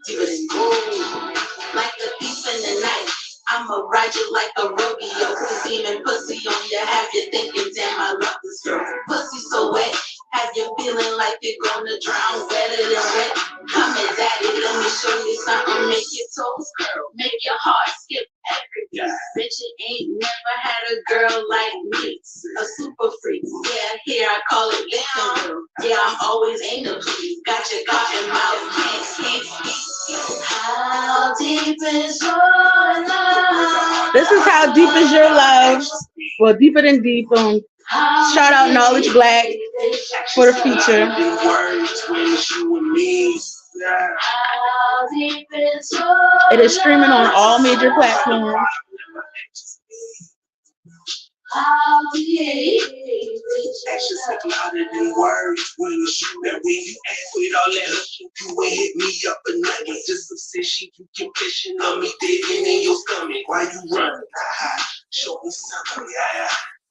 Deeper than gold. Like a thief in the night. I'ma ride you like a rodeo. Steaming pussy on you. Have you thinking, damn, I love this girl. Pussy so wet. Have you feeling like you're gonna drown wetter than wet? Come here, daddy, let me show you something. Make your toes curl, make your heart skip every beat. Bitch, you ain't never had a girl like me. A super freak, yeah, here I call it down. Yeah, I'm always anal, please. Got your cotton mouth, can't speak. How deep is your love? This is How Deep Is Your Love? Well, Deeper Than Deep. Shout out Knowledge Black for the feature. It is streaming on all major platforms. Actions speak louder than words. When you shoot that when you ask with all that you ain't hit me up a nugget. Just obsession, you confession on me digging in your stomach. Why you running? Show me something, yeah.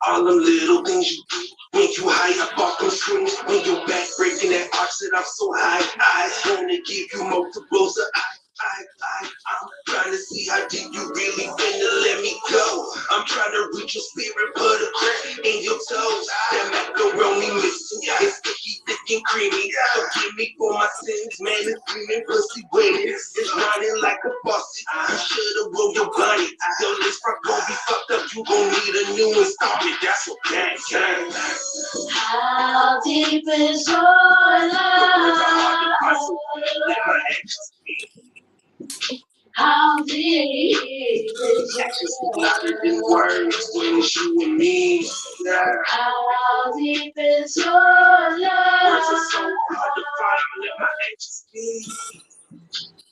All them little things you do when you high up off them screens, when your back breaking that oxide up so high. I wanna give you multiples of I'm trying to see how deep you really finna let me go. I'm trying to reach your spirit, put a crack in your toes. That macaroni mixing, it's sticky, thick and creamy. Forgive me for my sins, man, it's screaming pussy wet. It's running like a faucet. You should've rolled your bonnet. Your list gon' be fucked up, you gon' need a new installment. That's what that gang. How deep is your love? Let my actions speak. How deep is Actions speak your louder than love? words when it's you and me. Yeah. How deep is your Words are love? so hard to find, let my actions speak.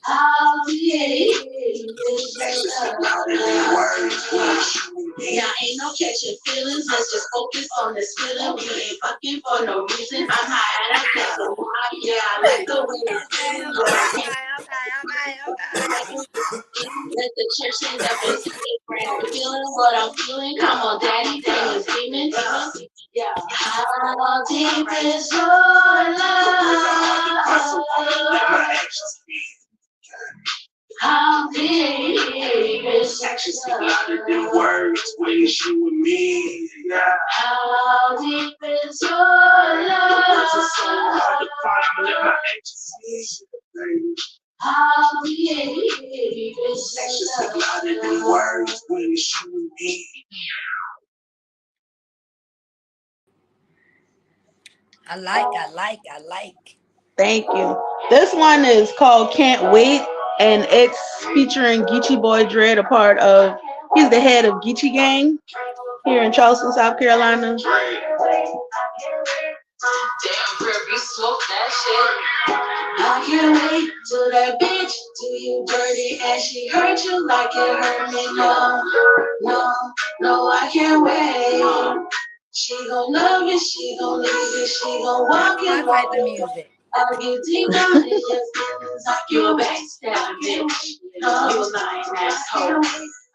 How deep is Actions your speak louder than love? words when it's you and me. Now ain't no catching feelings, let's just focus on this feeling. We ain't fucking for no reason. I'm high and I'm catching high. Yeah, I like the way it's feeling, but I can't let the church stand up and say it. Feeling what I'm feeling. Come on, daddy, demons, demons. Yeah. How deep is your love? Let my actions speak. How deep is Actions speak your louder than love? words when it's you and me. Yeah. How deep is your Words are so hard love? to find, let my actions speak. How deep is Actions your speak louder than love? words when it's you and me. I like. Thank you. This one is called Can't Wait, and it's featuring Geechee Boy Dread, a part of, he's the head of Geechee Gang here in Charleston, South Carolina. Damn, girl, you smoke that shit. I can't wait till that bitch do you dirty and she hurt you like it hurt me. No, I can't wait. She gon' love it, she gon' leave it, she gon' walk My it, type walk of it. music. I'll get deep down in your feelings like you a backstab bitch. You a lying asshole.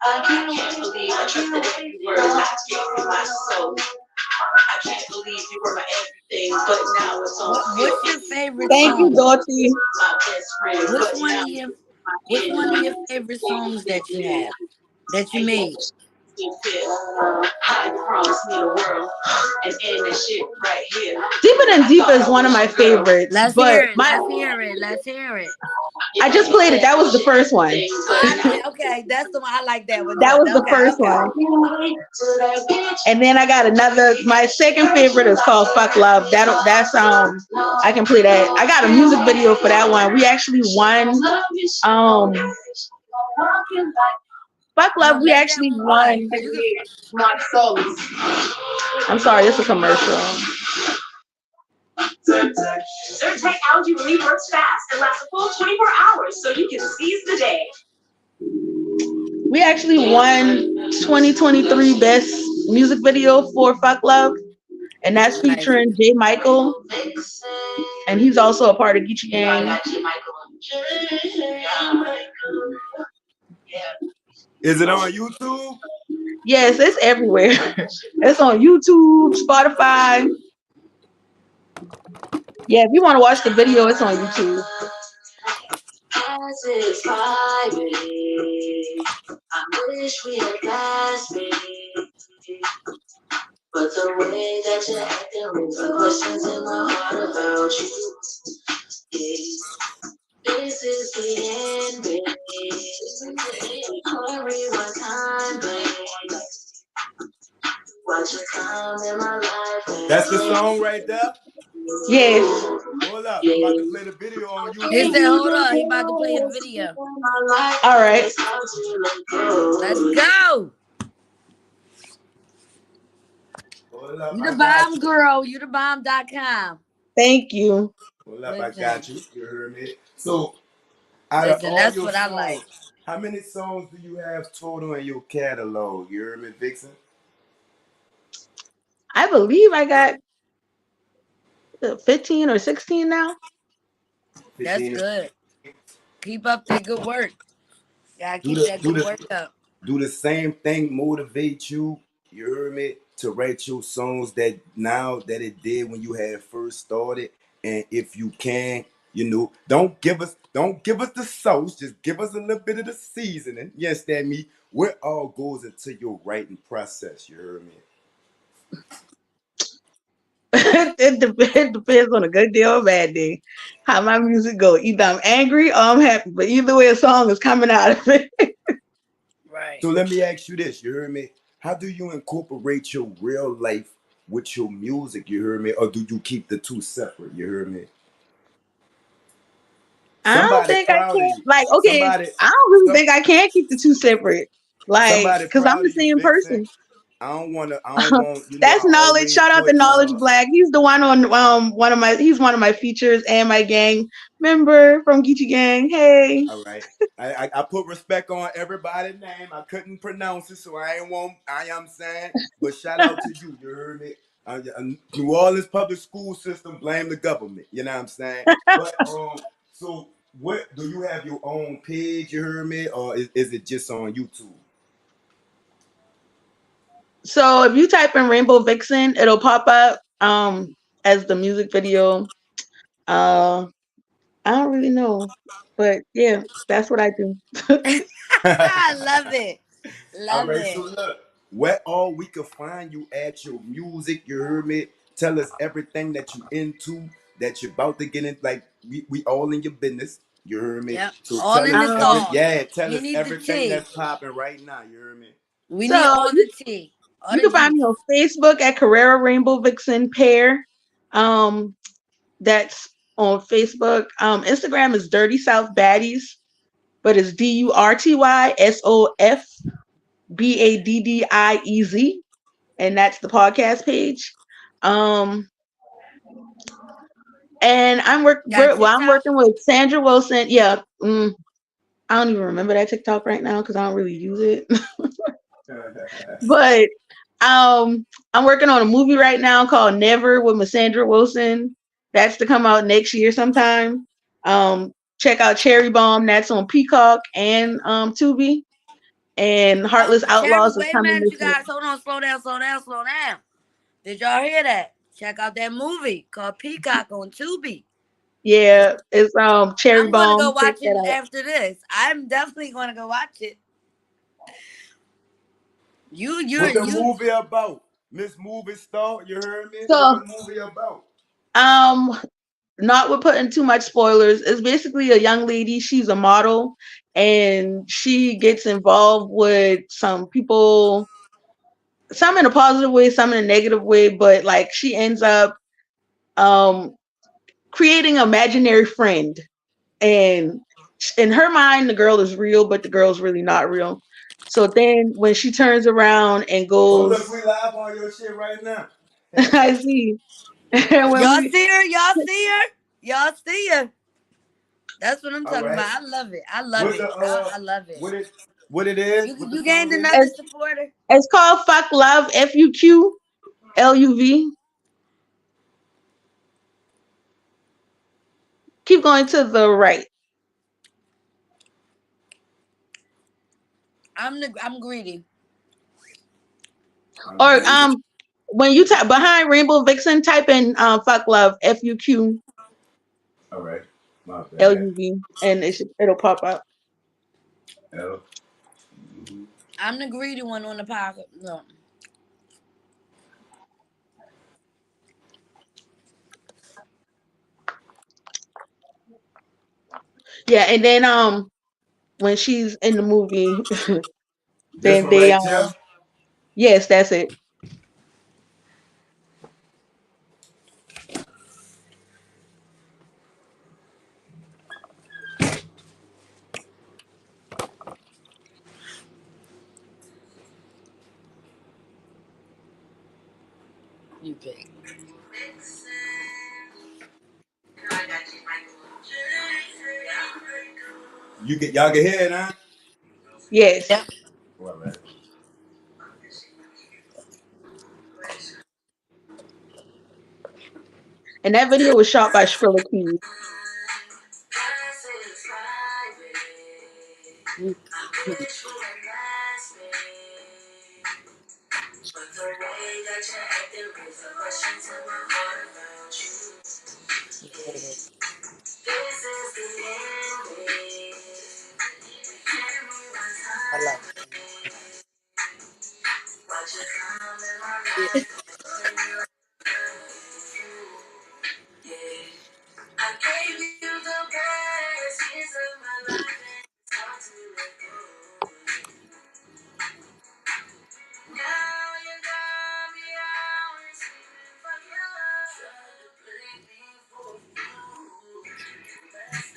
I can't believe I trusted every word I gave you my soul. I can't believe you were my everything, but now it's on What's your favorite Thank you, song? Dorothy. my best friend, What's but one now of your What's one of your favorite songs that you have that you made? I promised me the world and end this shit right here. Deeper Than Deeper is one of my favorites, Let's but hear it. Let's hear it. I just played it. That was the first one. Okay, that's the one. I like that one. That was the first one. And then I got another. My second favorite is called Fuck Love. That's I can play that. I got a music video for that one. We actually won. Fuck Love. We actually won. My soul. I'm sorry, it's a commercial. Zyrtec algae relief works fast and lasts a full 24 hours, so you can seize the day. We actually won 2023 Best Music Video for Fuck Love, and that's featuring J. Michael, and he's also a part of Geechee Gang. Is it on YouTube? Yes, it's everywhere. It's on YouTube, Spotify. Yeah, if you want to watch the video, it's on YouTube. I wish we had last me, but the way that you're acting brings the questions in my heart about you. This is the end, baby. Hurry one time, baby. Watch you come in my life. That's the song right there? Yes. Hold up. I'm about to Yeah. play the video on He YouTube. said, hold on. He about to play his video. All right. Let's go. Hold up, You the I got bomb you. girl. You the bomb.com. Thank you. Hold up, I Listen. got you. You heard me. So, out of Listen, all that's your what I like. songs, how many songs do you have total in your catalog? You heard me, Vixen? I believe I got 15 or 16 now. That's 15. good. Keep up the good work. Gotta Do keep the that do good the work up. do the same thing motivate you, you heard me, to write your songs that now that it did when you had first started. And if you can, don't give us the sauce, just give us a little bit of the seasoning. Yes, that me. What all goes into your writing process, you heard me? It depends on a good day or a bad day. How my music go. Either I'm angry or I'm happy. But either way a song is coming out of it. Right. So let me ask you this, you heard me? How do you incorporate your real life with your music, you heard me? Or do you keep the two separate, you heard me? I don't Somebody think I proud of can. you. Like, okay, Somebody, I don't really some think I can keep the two separate. Like, somebody because I'm proud the of you, same Vixen. person. I don't want, I That's knowledge. always Shout out to put Knowledge Black. He's the one on he's one of my features and my gang member from Geechee Gang. Hey. all right. I put respect on everybody's name. I couldn't pronounce it, so I ain't want. I am saying, but shout out to you. You heard me. New Orleans public school system blame the government. You know what I'm saying? But so what do you have your own page? You heard me, or is it just on YouTube? So if you type in Rainbow Vixen, it'll pop up as the music video. Uh I don't really know. But yeah, that's what I do. I love it. All Love right, so it. look, where all we can find you at your music, you heard me. Tell us everything that you into, that you're about to get in. Like we all in your business, you heard me. Yep. So All tell in us the Um sauce. tell We us need the everything tea. that's popping right now, you heard me. We need so all the tea. All you the can find juice. me on Facebook at KARRERA Rainbow Vixen Pair. Um that's on Facebook. Instagram is Dirty South Baddies, but it's DURTYSOFBADDIEZ, and that's the podcast page. Um, and Got I'm TikTok? working with Sandra Wilson. Yeah, I don't even remember that TikTok right now because I don't really use it. But I'm working on a movie right now called Never with Miss Sandra Wilson. That's to come out next year sometime. Check out Cherry Bomb. That's on Peacock and Tubi. And Heartless Cherry, Outlaws is wait a coming minute, this you year. guys. Hold on, slow down, slow down, slow down. Did y'all hear that? Check out that movie called Peacock on Tubi. Yeah, it's Cherry I'm gonna go Bomb. Check watch that it out. after this. I'm definitely gonna go watch it. What the You movie about? Miss Movie Star, you heard me? What the So movie about? um not with putting too much spoilers. It's basically a young lady. She's a model, and she gets involved with some people, some in a positive way, some in a negative way. But like she ends up um, creating an imaginary friend, and in her mind, the girl is real, but the girl's really not real. So then, when she turns around and Oh look, goes, we live on your shit right now. I see. And when y'all we see her? Y'all see her? Y'all see her? That's what I'm All talking right. about. I love it. I love What it. the I love it. what it is? What the You song gained is? another it's, supporter. it's called Fuck Love, FUQLUV. Keep going to the right. I'm greedy. I'm Or greedy. when you type behind Rainbow Vixen, type in Fuck Love, FUQLUV, All right. My bad. and it'll pop up. L. I'm the greedy one on the pocket. No. Yeah, and then when she's in the movie, This then one they right there. yes, that's it. You pick. Y'all can hear it, huh? Yes. Yep. All right. And that video was shot by Skrilla Key. I love it.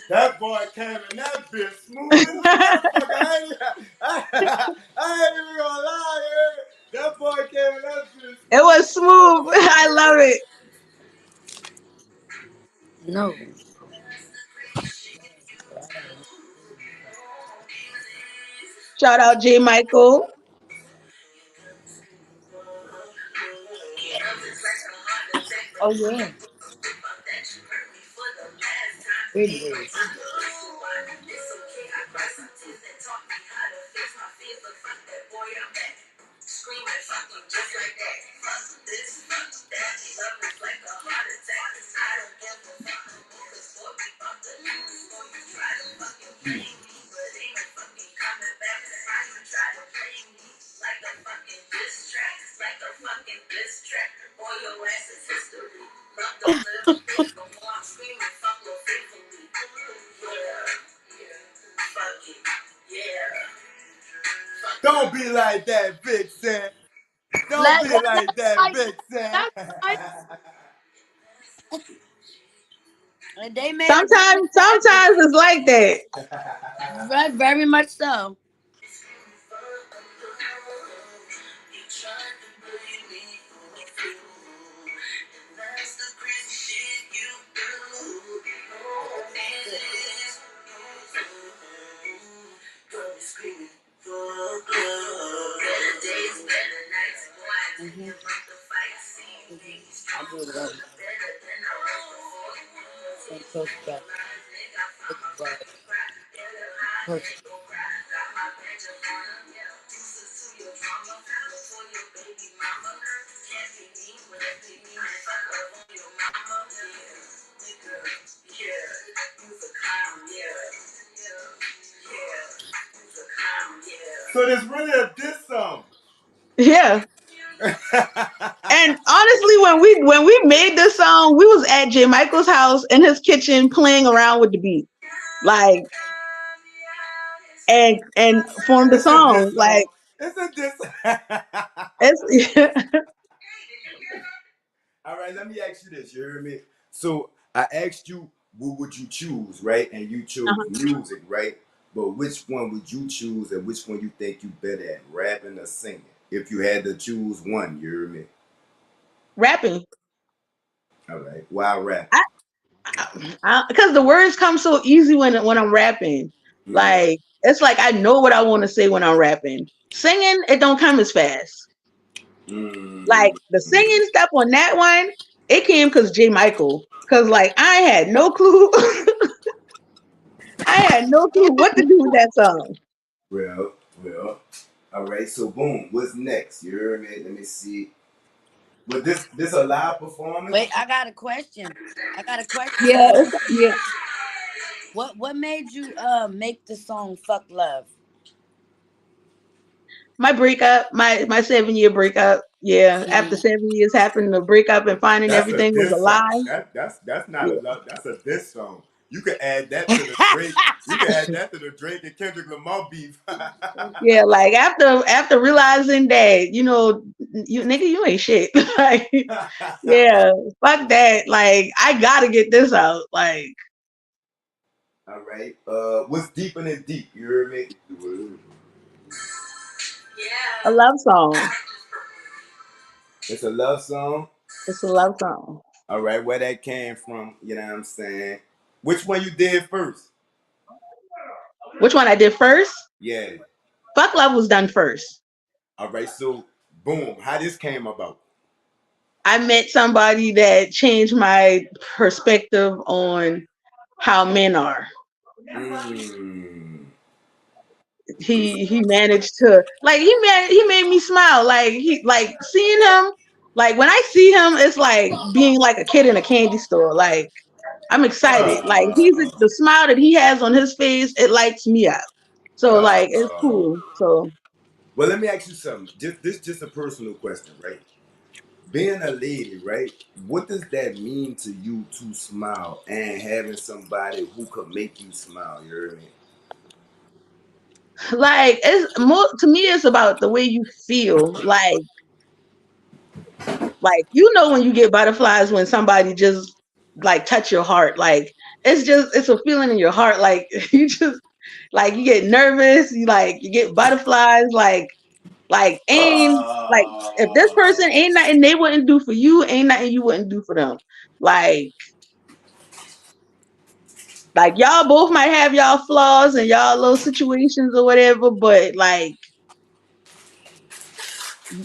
That boy came in that bitch smooth as a motherfucker. I ain't even gonna lie, man. That boy came in that bitch It smooth was as a smooth. I motherfucker, love it. No. Shout out J. Michael. Oh yeah. Pretty good. Don't be like that, VIXEN. Don't Let be that, like that's that, like VIXEN. that's like they made a record classic. Sometimes it's like that. Very, very much so. Mm-hmm. I do it every day. And post that. Post. So there's really a diss song. Yeah. And honestly, when we made this song, we was at J. Michael's house in his kitchen playing around with the beat. Like and formed a It's a song. diss Like song. It's a diss. it's All right, let me ask you this. You heard me? So I asked you, what would you choose, right? And you chose uh-huh. music, right? But which one would you choose, and which one you think you better at, rapping or singing? If you had to choose one, you heard me? Rapping. All right, why rapping? Because the words come so easy when I'm rapping. Mm, Like it's like I know what I want to say when I'm rapping. Singing, it don't come as fast. Like mm, the mm. singing stuff on that one, it came because J. Michael. Because like I had no clue. I had no clue what to do with that song. Well, well. All right, so boom. What's next? You heard me? Let me see. But this a live performance? Wait, I got a question. I got a question. Yeah, yeah. What made you make the song "Fuck Love"? My breakup, my 7 year breakup. Yeah, after Mm. 7 years happened, the breakup and finding That's a everything was a diss song. lie. That's not a Yeah, love. That's a diss song. You could add that to the Drake. You could add that to the Drake and Kendrick Lamar beef. yeah. Like after realizing that, you nigga, you ain't shit. Like, yeah, fuck that. Like, I gotta get this out. Like, All right. What's deeper than deep? You heard me? a love song. It's a love song. It's a love song. All right, where that came from, you know what I'm saying? Which one you did first? Which one I did first? Yeah. Fuck Love was done first. All right, so boom, how this came about? I met somebody that changed my perspective on how men are. Mm. He managed to like he made me smile. Like he like seeing him, like when I see him, it's like being like a kid in a candy store. Like I'm excited. Like Uh, the smile that he has on his face, it lights me up. So like it's uh. cool. So Well, let me ask you something. Just a personal question, right? Being a lady, right? What does that mean to you to smile and having somebody who could make you smile? You hear me? like it's more to me, it's about the way you feel. Like you know when you get butterflies when somebody just like touch your heart. Like it's a feeling in your heart. Like you just like you get nervous, you get butterflies, ain't like if this person ain't nothing they wouldn't do for you, ain't nothing you wouldn't do for them. Like like y'all both might have y'all flaws and y'all little situations or whatever, but like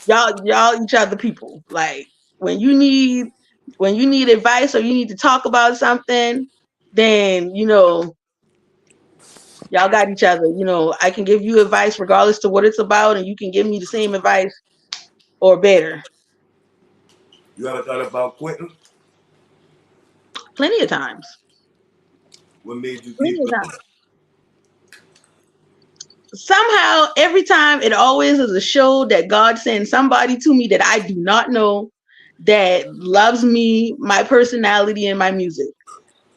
y'all each other people. Like when you need when you need advice or you need to talk about something, then y'all got each other. I can give you advice regardless to what it's about, and you can give me the same advice or better. You ever thought about quitting? Plenty of times. What made you Plenty keep of times. going? Somehow, every time it always is a show that God sends somebody to me that I do not know that loves me, my personality, and my music.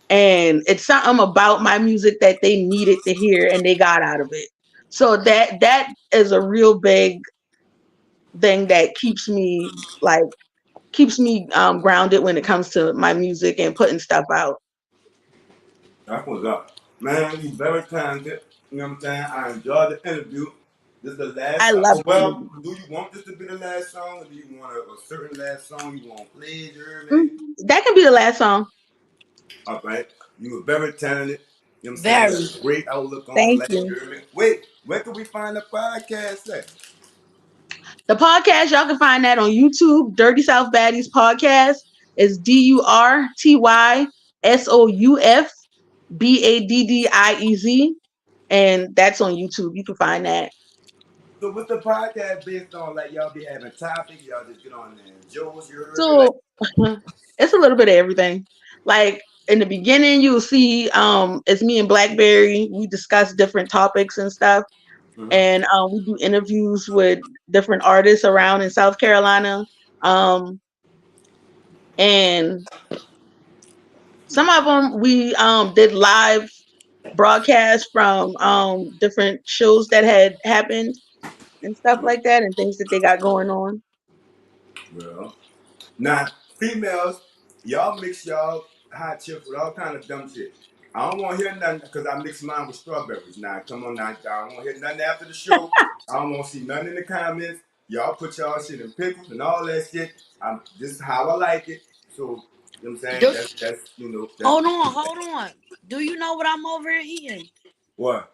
And it's something about my music that they needed to hear and they got out of it. So that is a real big thing that keeps me grounded when it comes to my music and putting stuff out. That's what's up. Man, you very talented. You know what I'm saying? I enjoyed the interview. This is the last I song. love Oh, the well, music. do you want this to be the last song or do you want a certain last song you want played? You hear me? Mm, that can be the last song. All right. You were very talented. You know what I'm saying? Very. Got a great outlook on Thank life. you. You hear me? Wait, where can we find the podcast at? The podcast, y'all can find that on YouTube. Dirty South Baddies podcast is DurtySouthBaddies, and that's on YouTube. You can find that. So what's the podcast based on? Like y'all be having topics, y'all just get on there and jokes, you heard me? Like So it's a little bit of everything. Like in the beginning, you'll see it's me and Blackberry. We discuss different topics and stuff. mm-hmm. And we do interviews with different artists around in South Carolina. And some of them we did live broadcasts from different shows that had happened and stuff like that and things that they got going on. Well. Now, females, y'all mix y'all hot chips with all kind of dumb shit. I don't want to hear nothing because I mix mine with strawberries. Now, come on now. I don't want to hear nothing after the show. I don't want to see nothing in the comments. Y'all put y'all shit in pickles and all that shit. This is how I like it. So, you know what I'm saying? Do, That's hold on. Do you know what I'm over here eating? what?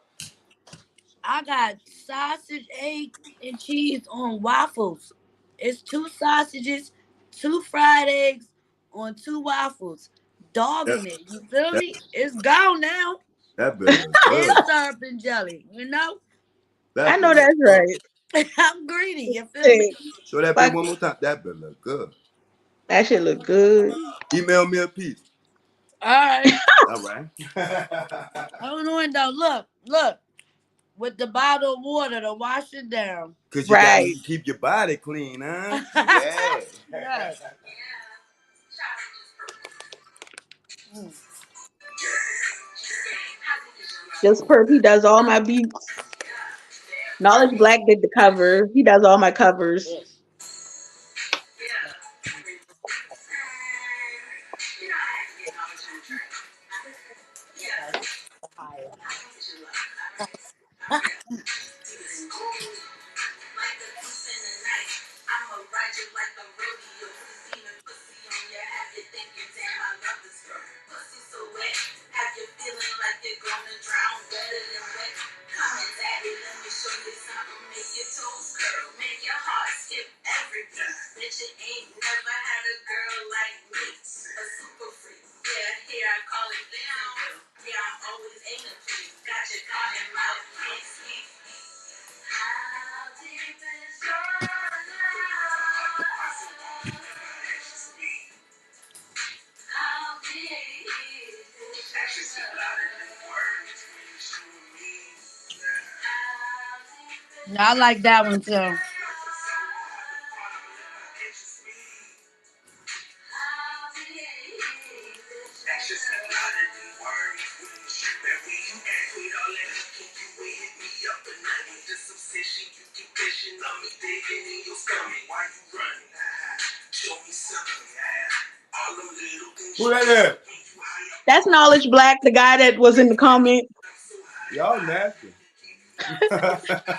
I got sausage, egg, and cheese on waffles. It's two sausages, two fried eggs on two waffles. That, Dogging it. You feel that, me? It's gone now. that better look And good. syrup and jelly. You know? I That know better look that's good. right. I'm greedy. You feel me? Hey, Show that bitch fuck, one more time. That better look good. that shit look good. Email me a piece. All right. All right. Hold on though. Look. With the bottle of water to wash it down. Cause you gotta Right. keep your body clean, huh? Yeah. Yes. Mm. Just perp, he does all my beats. Knowledge Black did the cover. He does all my covers. Yes. Make your heart skip every beat. Bitch, you ain't never had a girl like me. A super freak. Yeah, here I call it down. Yeah, I'm always aiming please. Got your car in mouth. Can't sleep. How deep is your love? How deep is your No, I like that one too. Who that is? That's Knowledge Black, the guy that was in the comment. Y'all nasty.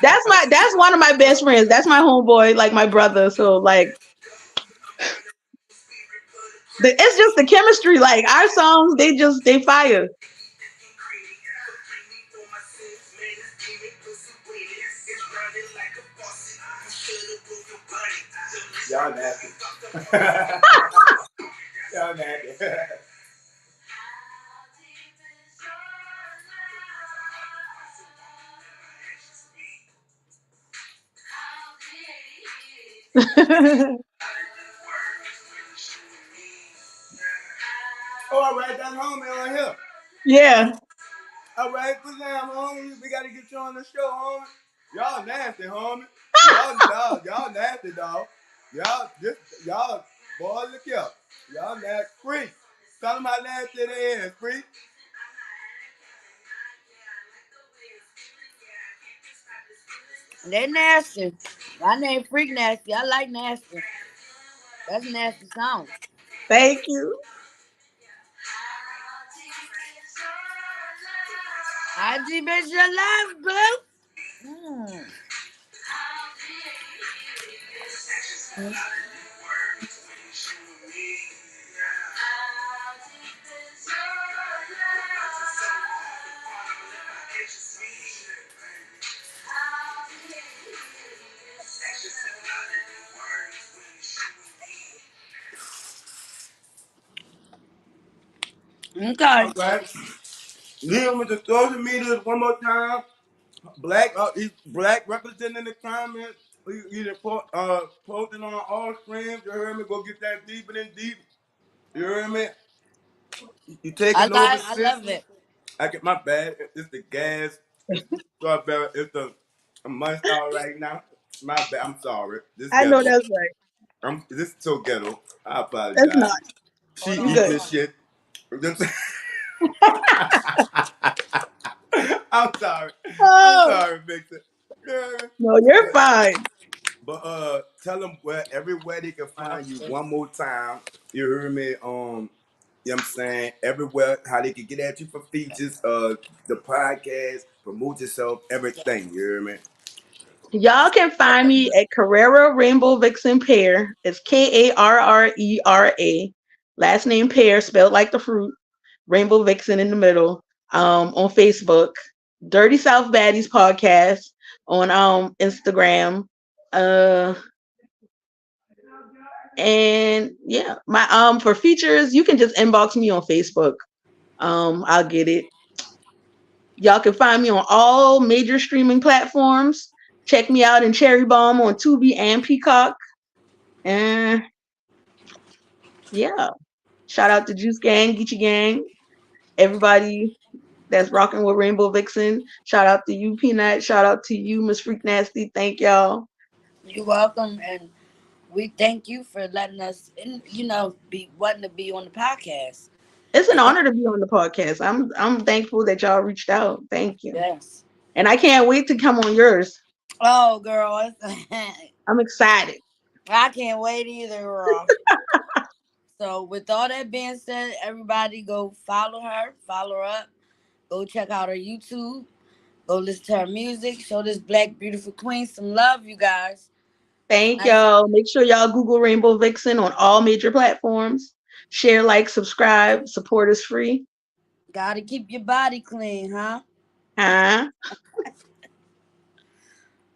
That's one of my best friends. That's my homeboy, like my brother. So like it's just the chemistry. Like our songs, they fire. Y'all nasty. Y'all nasty. Oh, all right, that's homie on here. Yeah. All right, put down, homie. We gotta get you on the show, homie. Y'all nasty, homie. Y'all nasty, dog. Y'all, boy, look here. Y'all nasty, freak. Tell them how nasty they is, freak. They nasty. My name Freak Nasty. I like nasty. That's a nasty song. Thank you. I deep is your love, boo. Mm. Okay. All right. Leave them with the social media one more time. Black representing in the comments. Either posting on all streams. You heard me? Go get that deeper than deep. You heard me? You taking over, I love sissy? it. I get my bad. It's the gas. It's the strawberry. It's the mustard right now. My bad. I'm sorry. This I know ghetto. that's right. This is so ghetto. I That's apologize. not. She Hold You on, eat hold good. this on. shit. I'm sorry. I'm Oh sorry, Victor. Yeah. no, you're But fine. tell them where everywhere they can Oh, find you shit. one more time. You heard me? You know what I'm saying? Everywhere how they can get at you for features, the podcast, promote yourself, everything. You hear me? Y'all can find me at Carrera Rainbow Vixen Pear. It's KARRERA. Last name Pear, spelled like the fruit. Rainbow Vixen in the middle. On Facebook. Dirty South Baddies podcast on Instagram. Uh and yeah, my for features, you can just inbox me on Facebook. I'll get it. Y'all can find me on all major streaming platforms. Check me out in Cherry Bomb on Tubi and Peacock. And yeah, shout out to Juice Gang, Geechee Gang, everybody that's rocking with Rainbow Vixen. Shout out to you, Peanut. Shout out to you, Miss Freak Nasty. Thank y'all. You're welcome, and we thank you for letting us, be wanting to be on the podcast. It's an And honor to be on the podcast. I'm thankful that y'all reached out. Thank you. yes. And I can't wait to come on yours. Oh, girl, I'm excited. I can't wait either, girl. So, with all that being said, everybody go follow her up, go check out her YouTube, go listen to her music, show this black beautiful queen some love, you guys. Thank Nice. y'all. Make sure y'all Google Rainbow Vixen on all major platforms. Share, like, subscribe. Support is free. Gotta keep your body clean, huh? Huh?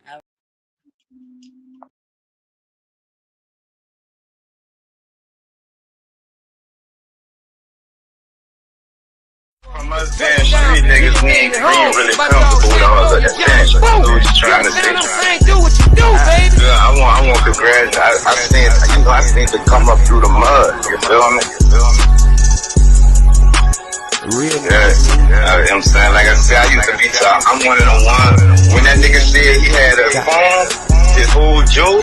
All right. From us damn street niggas, we ain't really comfortable with all of that thing. That's what you're trying to say. Do what you do, baby. Yeah, I want congrats. I seen it come up through the mud. You feel me? Real Yeah, you know what I'm saying? Like I said, I used to be I'm one of the ones. When that nigga said he had a phone, his whole joke.